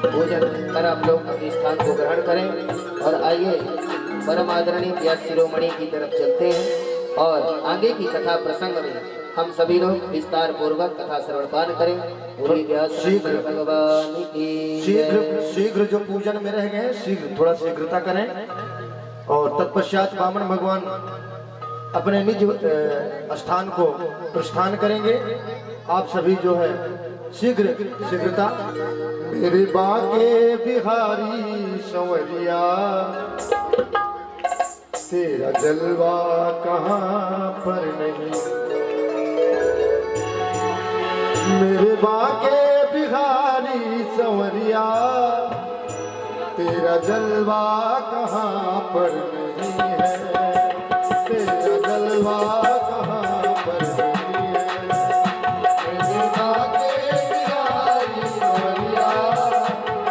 भोजन कर आप लोग अपने स्थान को ग्रहण करें और आइए परम आदरणीय व्यास शिरोमणि की तरफ चलते हैं और आगे की कथा प्रसंग में हम सभी लोग विस्तार पूर्वक कथा श्रवणपान करें। बोले व्यास शीघ्र भगवान की शीघ्र शीघ्र जो पूजन में रह गए, शीघ्र थोड़ा शीघ्रता करें और तत्पश्चात वामन भगवान अपने निज स्थान को प्रस्थान करेंगे। आप सभी जो है शीघ्र शीघ्रता। मेरे बाके बिहारी संवरिया, तेरा जलवा कहाँ पर नहीं। मेरे बाके बिहारी संवरिया, तेरा जलवा कहाँ पर नहीं है, तेरा जलवा कहाँ पर नहीं है। मेरे बाके बिहारी संवरिया,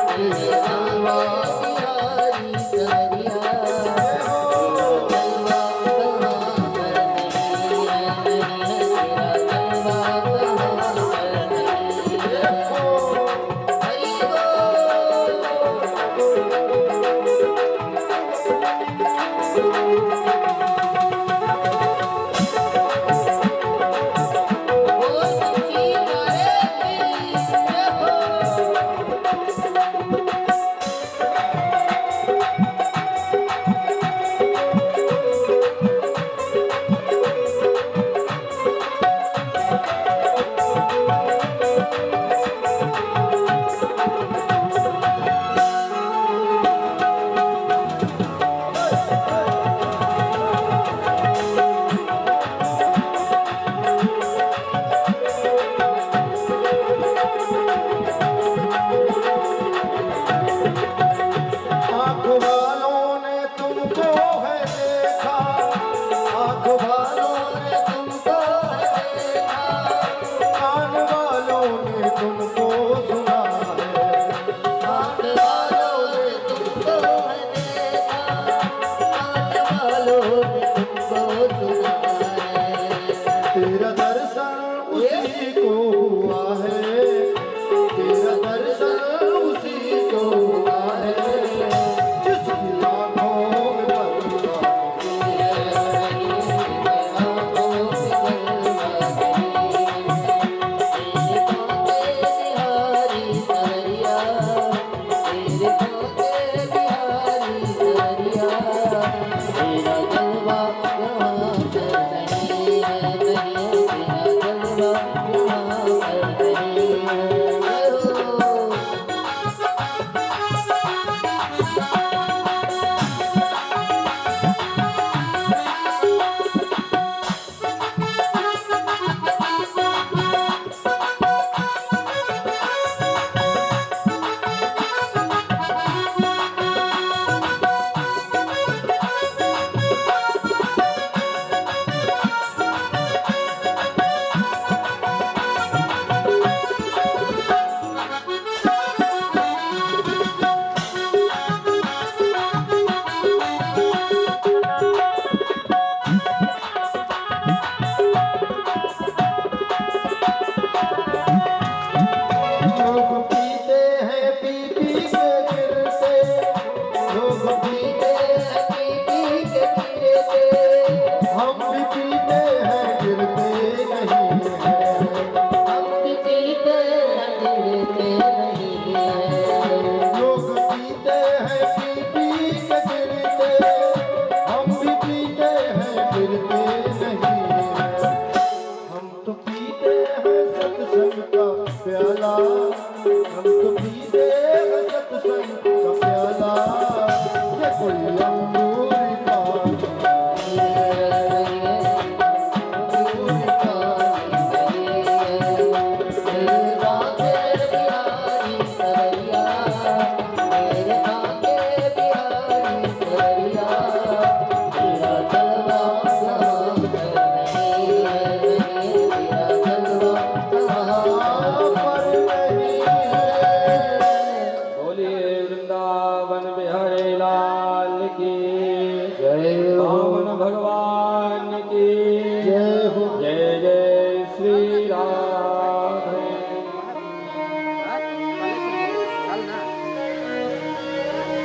तेरा जलवा बिहारी संवरिया, Oh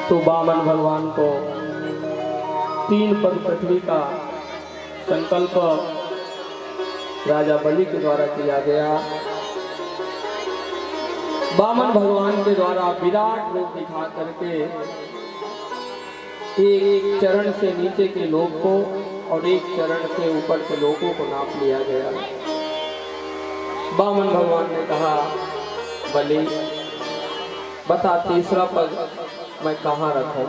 तो वामन भगवान को 3 पग पृथ्वी का संकल्प राजा बलि के द्वारा किया गया। वामन भगवान के द्वारा विराट रूप दिखा करके एक चरण से नीचे के लोक को और एक चरण से ऊपर के लोकों को नाप लिया गया। वामन भगवान ने कहा, बलि बता तीसरा पग मैं कहाँ रखूं?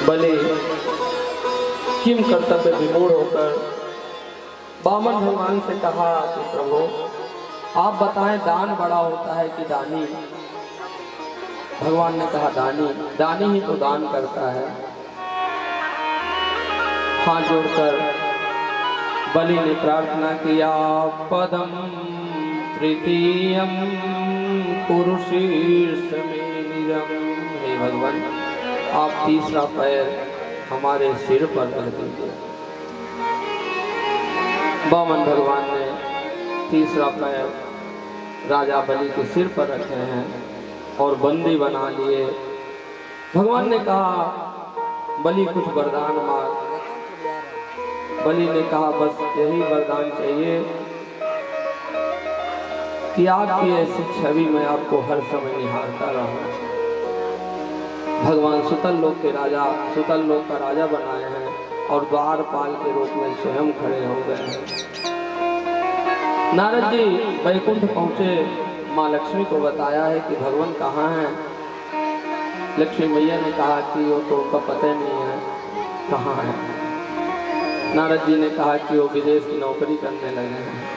बलि किम कर्तव्य विमूढ़ होकर वामन भगवान से कहा कि प्रभु आप बताएं, दान बड़ा होता है कि दानी? भगवान ने कहा, दानी, दानी ही तो दान करता है। हाथ जोड़कर बलि ने प्रार्थना किया, पदम तृतीयम पुरुषीर्ष में निजम। हे भगवान, आप तीसरा पैर हमारे सिर पर रख दीजिए। वामन भगवान ने तीसरा पैर राजा बलि के सिर पर रखे हैं और बंदी बना लिए। भगवान ने कहा, बलि कुछ वरदान मांग। बलि ने कहा, बस यही वरदान चाहिए कि आपकी ऐसी छवि मैं आपको हर समय निहारता रहूं। भगवान सुतल लोक के राजा, सुतल लोक का राजा बनाए हैं और द्वारपाल के रूप में स्वयं खड़े हो गए हैं। नारद जी वैकुंठ पहुंचे, माँ लक्ष्मी को बताया है कि भगवान कहाँ हैं। लक्ष्मी मैया ने कहा कि वो तो उनका पता नहीं है कहाँ है। नारद जी ने कहा कि वो विदेश की नौकरी करने लगे हैं।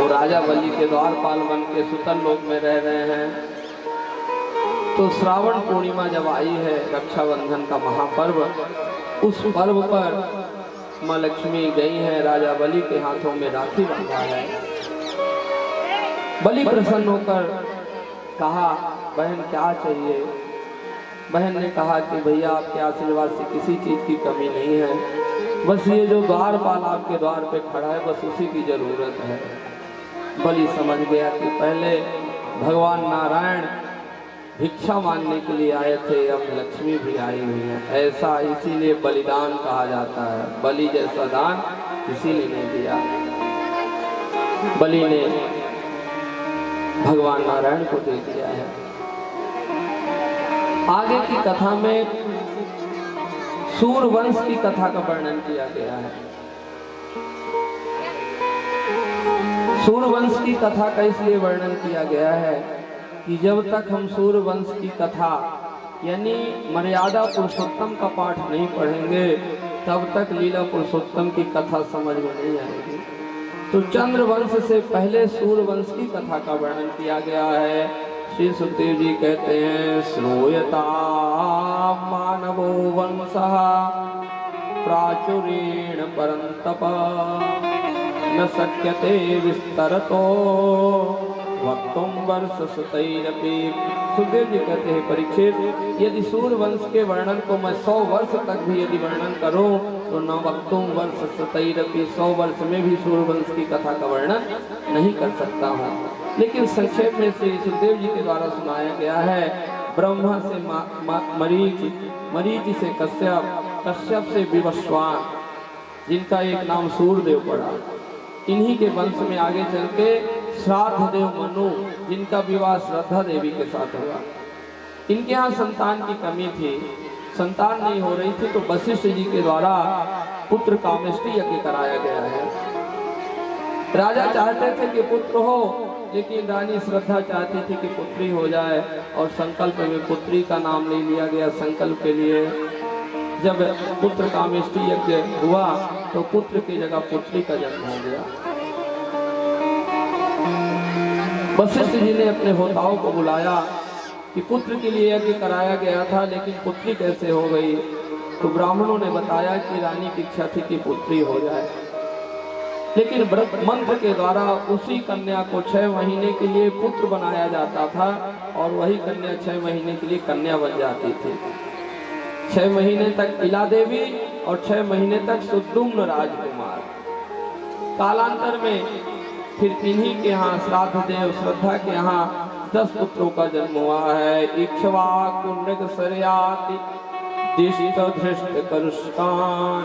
वो राजा बलि के द्वारपाल बन के सुतल लोक में रह रहे हैं। तो श्रावण पूर्णिमा जब आई है, रक्षाबंधन का महापर्व, उस पर्व पर माँ लक्ष्मी गई है, राजा बलि के हाथों में राखी बांधा है। बलि प्रसन्न होकर कहा, बहन क्या चाहिए? बहन ने कहा कि भैया आपके आशीर्वाद से किसी चीज की कमी नहीं है, बस ये जो द्वारपाल आपके द्वार पे खड़ा है बस उसी की जरूरत है। बलि समझ गया कि पहले भगवान नारायण भिक्षा मांगने के लिए आए थे, अब लक्ष्मी भी आई हुई है। ऐसा इसीलिए बलिदान कहा जाता है। बलि जैसा दान किसी ने नहीं दिया। बलि ने भगवान नारायण को दे दिया है। आगे की कथा में सूर्यवंश की कथा का वर्णन किया गया है। सूर्यवंश की कथा का इसलिए वर्णन किया गया है कि जब तक हम सूर्यवंश की कथा यानी मर्यादा पुरुषोत्तम का पाठ नहीं पढ़ेंगे तब तक लीला पुरुषोत्तम की कथा समझ में नहीं आएगी। तो चंद्रवंश से पहले सूर्यवंश की कथा का वर्णन किया गया है। श्री सुखदेव जी कहते हैं, श्रूयता मानवो वंशः प्राचुरेण परंतप न शक्यते विस्तरतो वक्तुम वर्ष सतैरपि। सुखदेव जी कहते हैं, परीक्षित, यदि सूर्यवंश के वर्णन को मैं 100 वर्ष तक भी यदि वर्णन करूं तो न वक्तुम वर्ष सतैरपि, 100 वर्ष में भी सूर्यवंश की कथा का वर्णन नहीं कर सकता हूं। लेकिन संक्षेप में श्री सुखदेव जी के द्वारा सुनाया गया है। ब्रह्मा से मरीच, मरीच से कश्यप, कश्यप से विवस्वान, जिनका एक नाम सूर्यदेव पड़ा। इन्हीं के वंश में आगे चल के श्राद्ध देव मनु, जिनका विवाह श्रद्धा देवी के साथ हुआ। इनके यहाँ संतान की कमी थी, संतान नहीं हो रही थी, तो वशिष्ठ जी के द्वारा पुत्र कामेष्टि यज्ञ कराया गया है। राजा चाहते थे कि पुत्र हो, लेकिन रानी श्रद्धा चाहती थी कि पुत्री हो जाए और संकल्प में पुत्री का नाम ले लिया गया। संकल्प के लिए जब पुत्र कामेष्टि यज्ञ हुआ तो पुत्र की जगह पुत्री का जन्म हो गया। वशिष्ठ जी ने अपने होताओं को बुलाया कि पुत्र के लिए यज्ञ कराया गया था लेकिन पुत्री कैसे हो गई। तो ब्राह्मणों ने बताया कि रानी की इच्छा थी कि पुत्री हो जाए, लेकिन मंत्र के द्वारा उसी कन्या को 6 महीने के लिए पुत्र बनाया जाता था और वही कन्या 6 महीने के लिए कन्या बन जाती थी। 6 महीने तक इला देवी और 6 महीने तक सुद्युम्न राजकुमार। कालांतर में फिर इन्हीं के यहाँ श्राद्ध देव श्रद्धा के यहाँ 10 पुत्रों का जन्म हुआ है। इक्ष्वाकु नृग सर्याति दिष्ट धृष्ट करुष्कान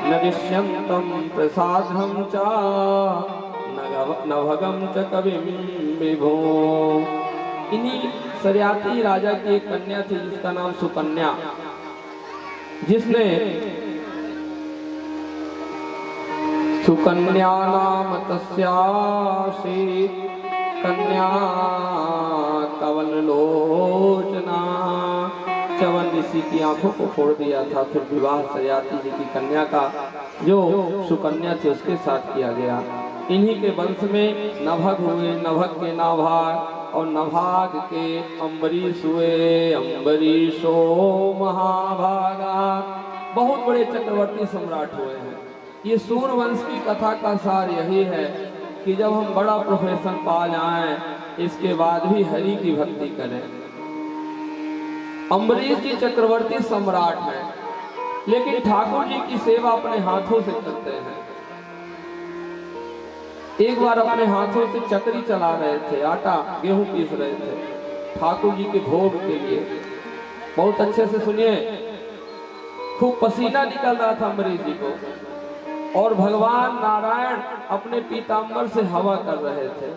नरिष्यन्तं प्रसादं च नभगं च कविं विभो। इन्हीं सर्याति राजा की एक कन्या थी जिसका नाम सुकन्या, जिसने सुकन्या नाम तस्यासी कन्या कवनलोचना। च्यवन ऋषि की आंखों को फोड़ दिया था। फिर विवाह सर्याति जी की कन्या का जो सुकन्या थी उसके साथ किया गया। इन्हीं के वंश में नभग हुए, नभग के नाभाग और नभाग के अम्बरीश हुए, अम्बरीशो महाभागा। बहुत बड़े चक्रवर्ती सम्राट हुए हैं। ये सूर्यवंश की कथा का सार यही है कि जब हम बड़ा प्रोफेशन पा जाएं, इसके बाद भी हरि की भक्ति करें। अम्बरीश जी चक्रवर्ती सम्राट हैं, लेकिन ठाकुर जी की सेवा अपने हाथों से करते हैं। एक बार अपने हाथों से चक्री चला रहे थे, आटा गेहूं पीस रहे थे ठाकुर जी के भोग के लिए। बहुत अच्छे से सुनिए, खूब पसीना निकल रहा था अम्बरीश जी को, और भगवान नारायण अपने पीतांबर से हवा कर रहे थे।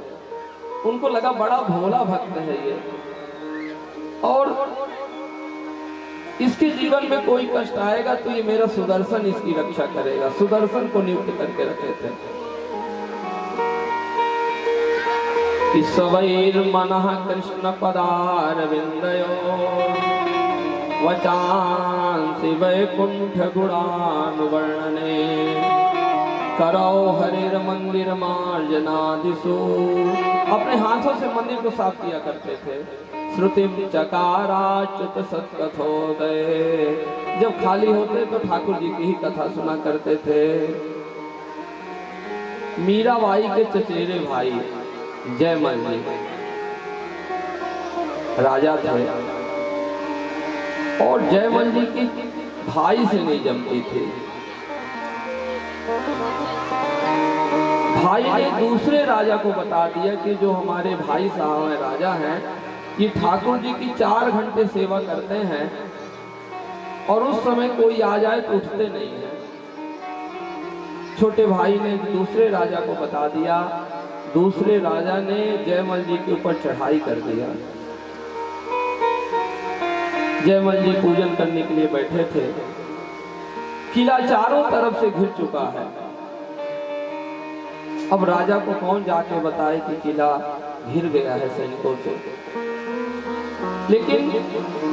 उनको लगा बड़ा भोला भक्त है ये, और इसके जीवन में कोई कष्ट आएगा तो ये मेरा सुदर्शन इसकी रक्षा करेगा। सुदर्शन को नियुक्त करके रखे थे। स्वैर्मनः कृष्ण पदारविंदयो वचांसि वैकुंठ गुणानुवर्णने करौ हरिर मंदिर मार्जनादिषु। अपने हाथों से मंदिर को साफ किया करते थे। श्रुतिम चकाराच्युत सत्कथोदय, जब खाली होते तो ठाकुर जी की ही कथा सुना करते थे। मीराबाई के चचेरे भाई जयमल जी राजा थे, और जयमल जी की भाई से नहीं जमती थी। भाई ने दूसरे राजा को बता दिया कि जो हमारे भाई साहब हैं, राजा हैं, ये ठाकुर जी की 4 घंटे सेवा करते हैं, और उस समय कोई आ जाए तो उठते नहीं है। छोटे भाई ने दूसरे राजा को बता दिया। दूसरे राजा ने जयमल जी के ऊपर चढ़ाई कर दिया। जयमल जी पूजन करने के लिए बैठे थे। किला चारों तरफ से घिर चुका है। अब राजा को कौन जाके बताए कि किला घिर गया है सैनिकों से। लेकिन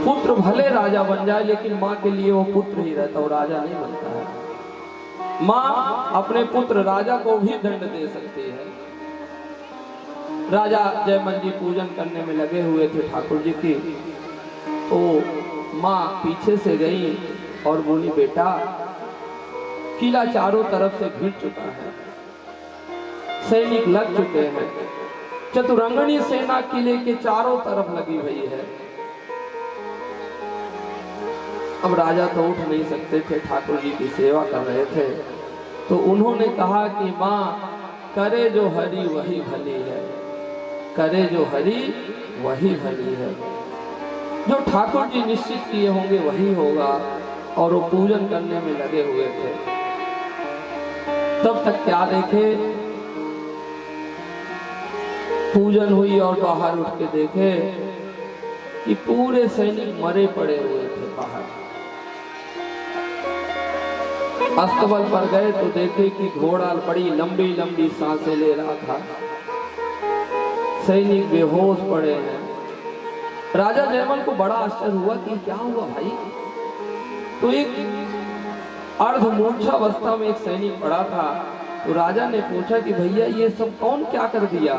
पुत्र भले राजा बन जाए, लेकिन माँ के लिए वो पुत्र ही रहता, वो राजा नहीं बनता है। माँ अपने पुत्र राजा को भी दंड दे सकती है। राजा जयमल जी पूजन करने में लगे हुए थे ठाकुर जी की, तो माँ पीछे से गई और बोली, बेटा किला चारों तरफ से घिर चुका है, सैनिक लग चुके हैं, चतुरंगनी सेना किले के चारों तरफ लगी हुई है। अब राजा तो उठ नहीं सकते थे, ठाकुर जी की सेवा कर रहे थे। तो उन्होंने कहा कि माँ, करे जो हरि वही भली है, करे जो हरि वही भली है। जो ठाकुर जी निश्चित किए होंगे वही होगा। और वो पूजन करने में लगे हुए थे। तब तक क्या देखे, पूजन हुई और बाहर उठ के देखे कि पूरे सैनिक मरे पड़े हुए थे बाहर। अस्तबल पर गए तो देखे कि घोड़ा बड़ी लंबी लंबी सांसें ले रहा था। सैनिक बेहोश पड़े हैं। राजा जयमल को बड़ा आश्चर्य हुआ कि क्या हुआ भाई। तो एक अर्धमूर्छा अवस्था में एक सैनिक पड़ा था। तो राजा ने पूछा कि भैया ये सब कौन क्या कर दिया।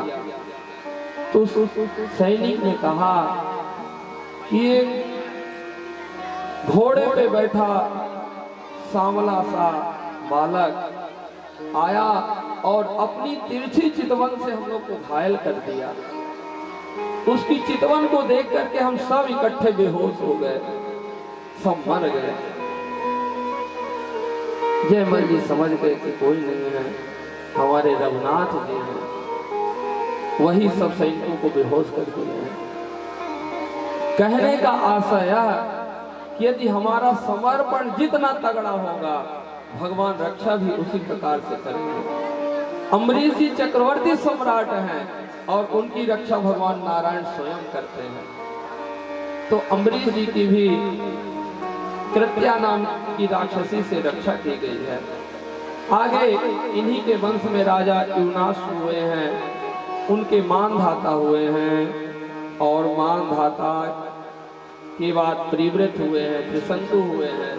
तो सैनिक ने कहा कि एक घोड़े पे बैठा सांवला सा बालक आया और अपनी तिरछी चितवन से हम लोग को घायल कर दिया। उसकी चितवन को देख करके हम सब इकट्ठे बेहोश हो गए, सब मर गए। जयमल जी समझ गए कि कोई नहीं है, हमारे रघुनाथ जी हैं। वही सब सैनिकों को बेहोश कर दिए हैं। कहने का आशय यह कि यदि हमारा समर्पण जितना तगड़ा होगा, भगवान रक्षा भी उसी प्रकार से करेंगे। अम्बरीश जी चक्रवर्ती सम्राट हैं और उनकी रक्षा भगवान नारायण स्वयं करते हैं। तो अम्बरीश जी की भी कृत्या नाम की राक्षसी से रक्षा की गई है। आगे इन्हीं के वंश में राजा युवनाश हुए हैं, उनके मानधाता हुए हैं और मानधाता के बाद प्रिव्रत हुए हैं, त्रिशंकु हुए हैं,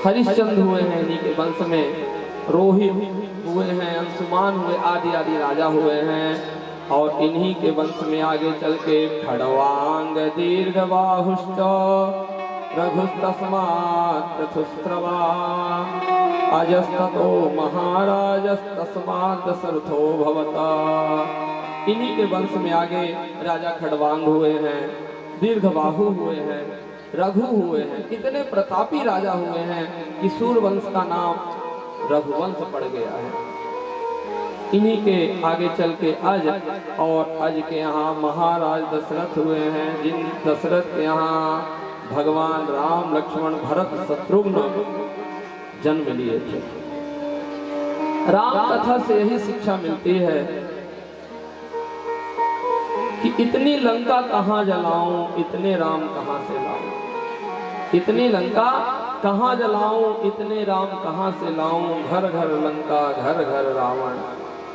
हरिश्चंद्र हुए हैं इन्हीं के वंश में, रोहित हुए हैं, अंशुमान हुए, आदि आदि राजा हुए हैं। और इन्हीं के वंश में आगे चल के खड़वांग दीर्घबाहुश्च रघुस्तस्मात् पृथुस्रवा अजस्ततो महाराजस्तस्मात् दशरथो भवता। इन्हीं के वंश में आगे राजा खड़वांग हुए हैं, दीर्घबाहु हुए हैं, रघु हुए हैं। इतने प्रतापी राजा हुए हैं कि सूर्यवंश का नाम रघुवंश पड़ गया है। इन्हीं के आगे चल के अज, और अज के यहाँ महाराज दशरथ हुए हैं, जिन दशरथ के यहाँ भगवान राम लक्ष्मण भरत शत्रुघ्न जन्म लिए थे। राम कथा से यही शिक्षा मिलती है कि इतनी लंका कहाँ जलाऊं, इतने राम कहाँ से लाऊं। इतनी लंका कहाँ जलाऊं, इतने राम कहाँ से लाऊं। घर घर लंका घर घर रावण,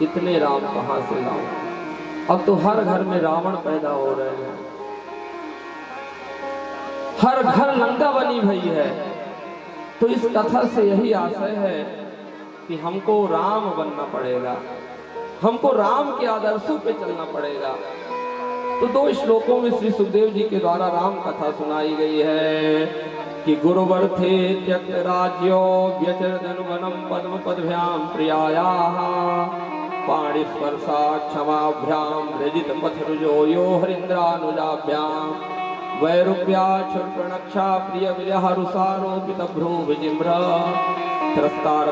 इतने राम कहाँ से लाऊं। अब तो हर घर में रावण पैदा हो रहे हैं, हर घर लंका बनी भई है। तो इस कथा से यही आशय है कि हमको राम बनना पड़ेगा, हमको राम के आदर्शों पे चलना पड़ेगा। तो 2 श्लोकों में श्री सुखदेव जी के द्वारा राम कथा सुनाई गई है कि गुरुवर्थे त्यक्त राज्यो व्यचरदनु वनम पद्म पदभ्याम प्रियायाः पाणिस्पर्शा क्षमाभ्याम रजित पथरुजो यो हरिन्द्रानुजाभ्याम वैरूप्या क्षुर्पणक्षा प्रिय विलहरुसारोपित भ्रू विजिम्र त्रस्तार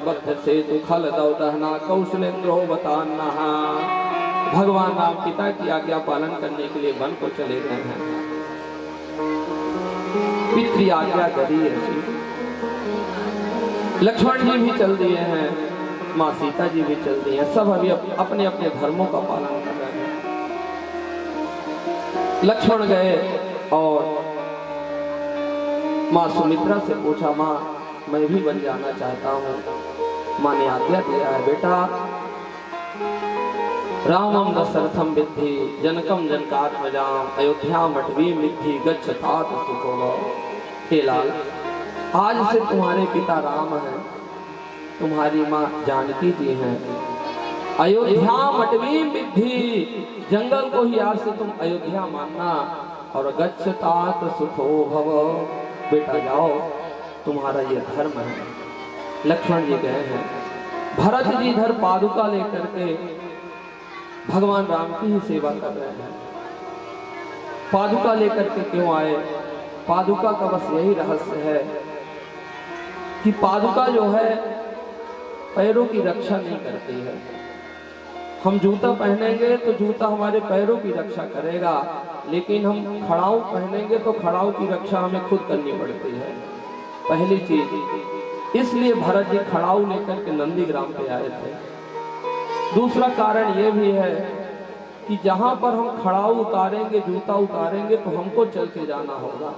बद्ध सेतु खल दौ दहना कौशलेन्द्रो बतान्नः। भगवान राम पिता की आज्ञा पालन करने के लिए वन को चले गए हैं। पितृ आज्ञा करी है। लक्ष्मण जी भी चल दिए हैं, माँ सीता जी भी चल दी हैं। सब अभी अपने अपने धर्मों का पालन कर रहे हैं। लक्ष्मण गए और माँ सुमित्रा से पूछा, माँ मैं भी बन जाना चाहता हूँ। माँ ने आज्ञा दिया है, बेटा रामम दशरथम विद्धि जनकम जनकात्मजाम अयोध्या मटवी मिद्धि गच्छतात सुखोः। हे लाल, आज से तुम्हारे पिता राम हैं, तुम्हारी माँ जानकी जी हैं। अयोध्या मटवी मिद्धि, जंगल को ही आज से तुम अयोध्या मानना। और गच्छतात सुखो भव, बेटा जाओ, तुम्हारा ये धर्म है। लक्ष्मण जी गए हैं, भरत जी इधर पादुका लेकर के भगवान राम की ही सेवा कर रहे हैं। पादुका लेकर के क्यों आए? पादुका का बस यही रहस्य है कि पादुका जो है पैरों की रक्षा नहीं करती है। हम जूता पहनेंगे तो जूता हमारे पैरों की रक्षा करेगा, लेकिन हम खड़ाऊ पहनेंगे तो खड़ाऊ की रक्षा हमें खुद करनी पड़ती है। पहली चीज, इसलिए भरत जी खड़ाऊ लेकर के नंदीग्राम पे आए थे। दूसरा कारण यह भी है कि जहां पर हम खड़ाऊ उतारेंगे, जूता उतारेंगे, तो हमको चल के जाना होगा।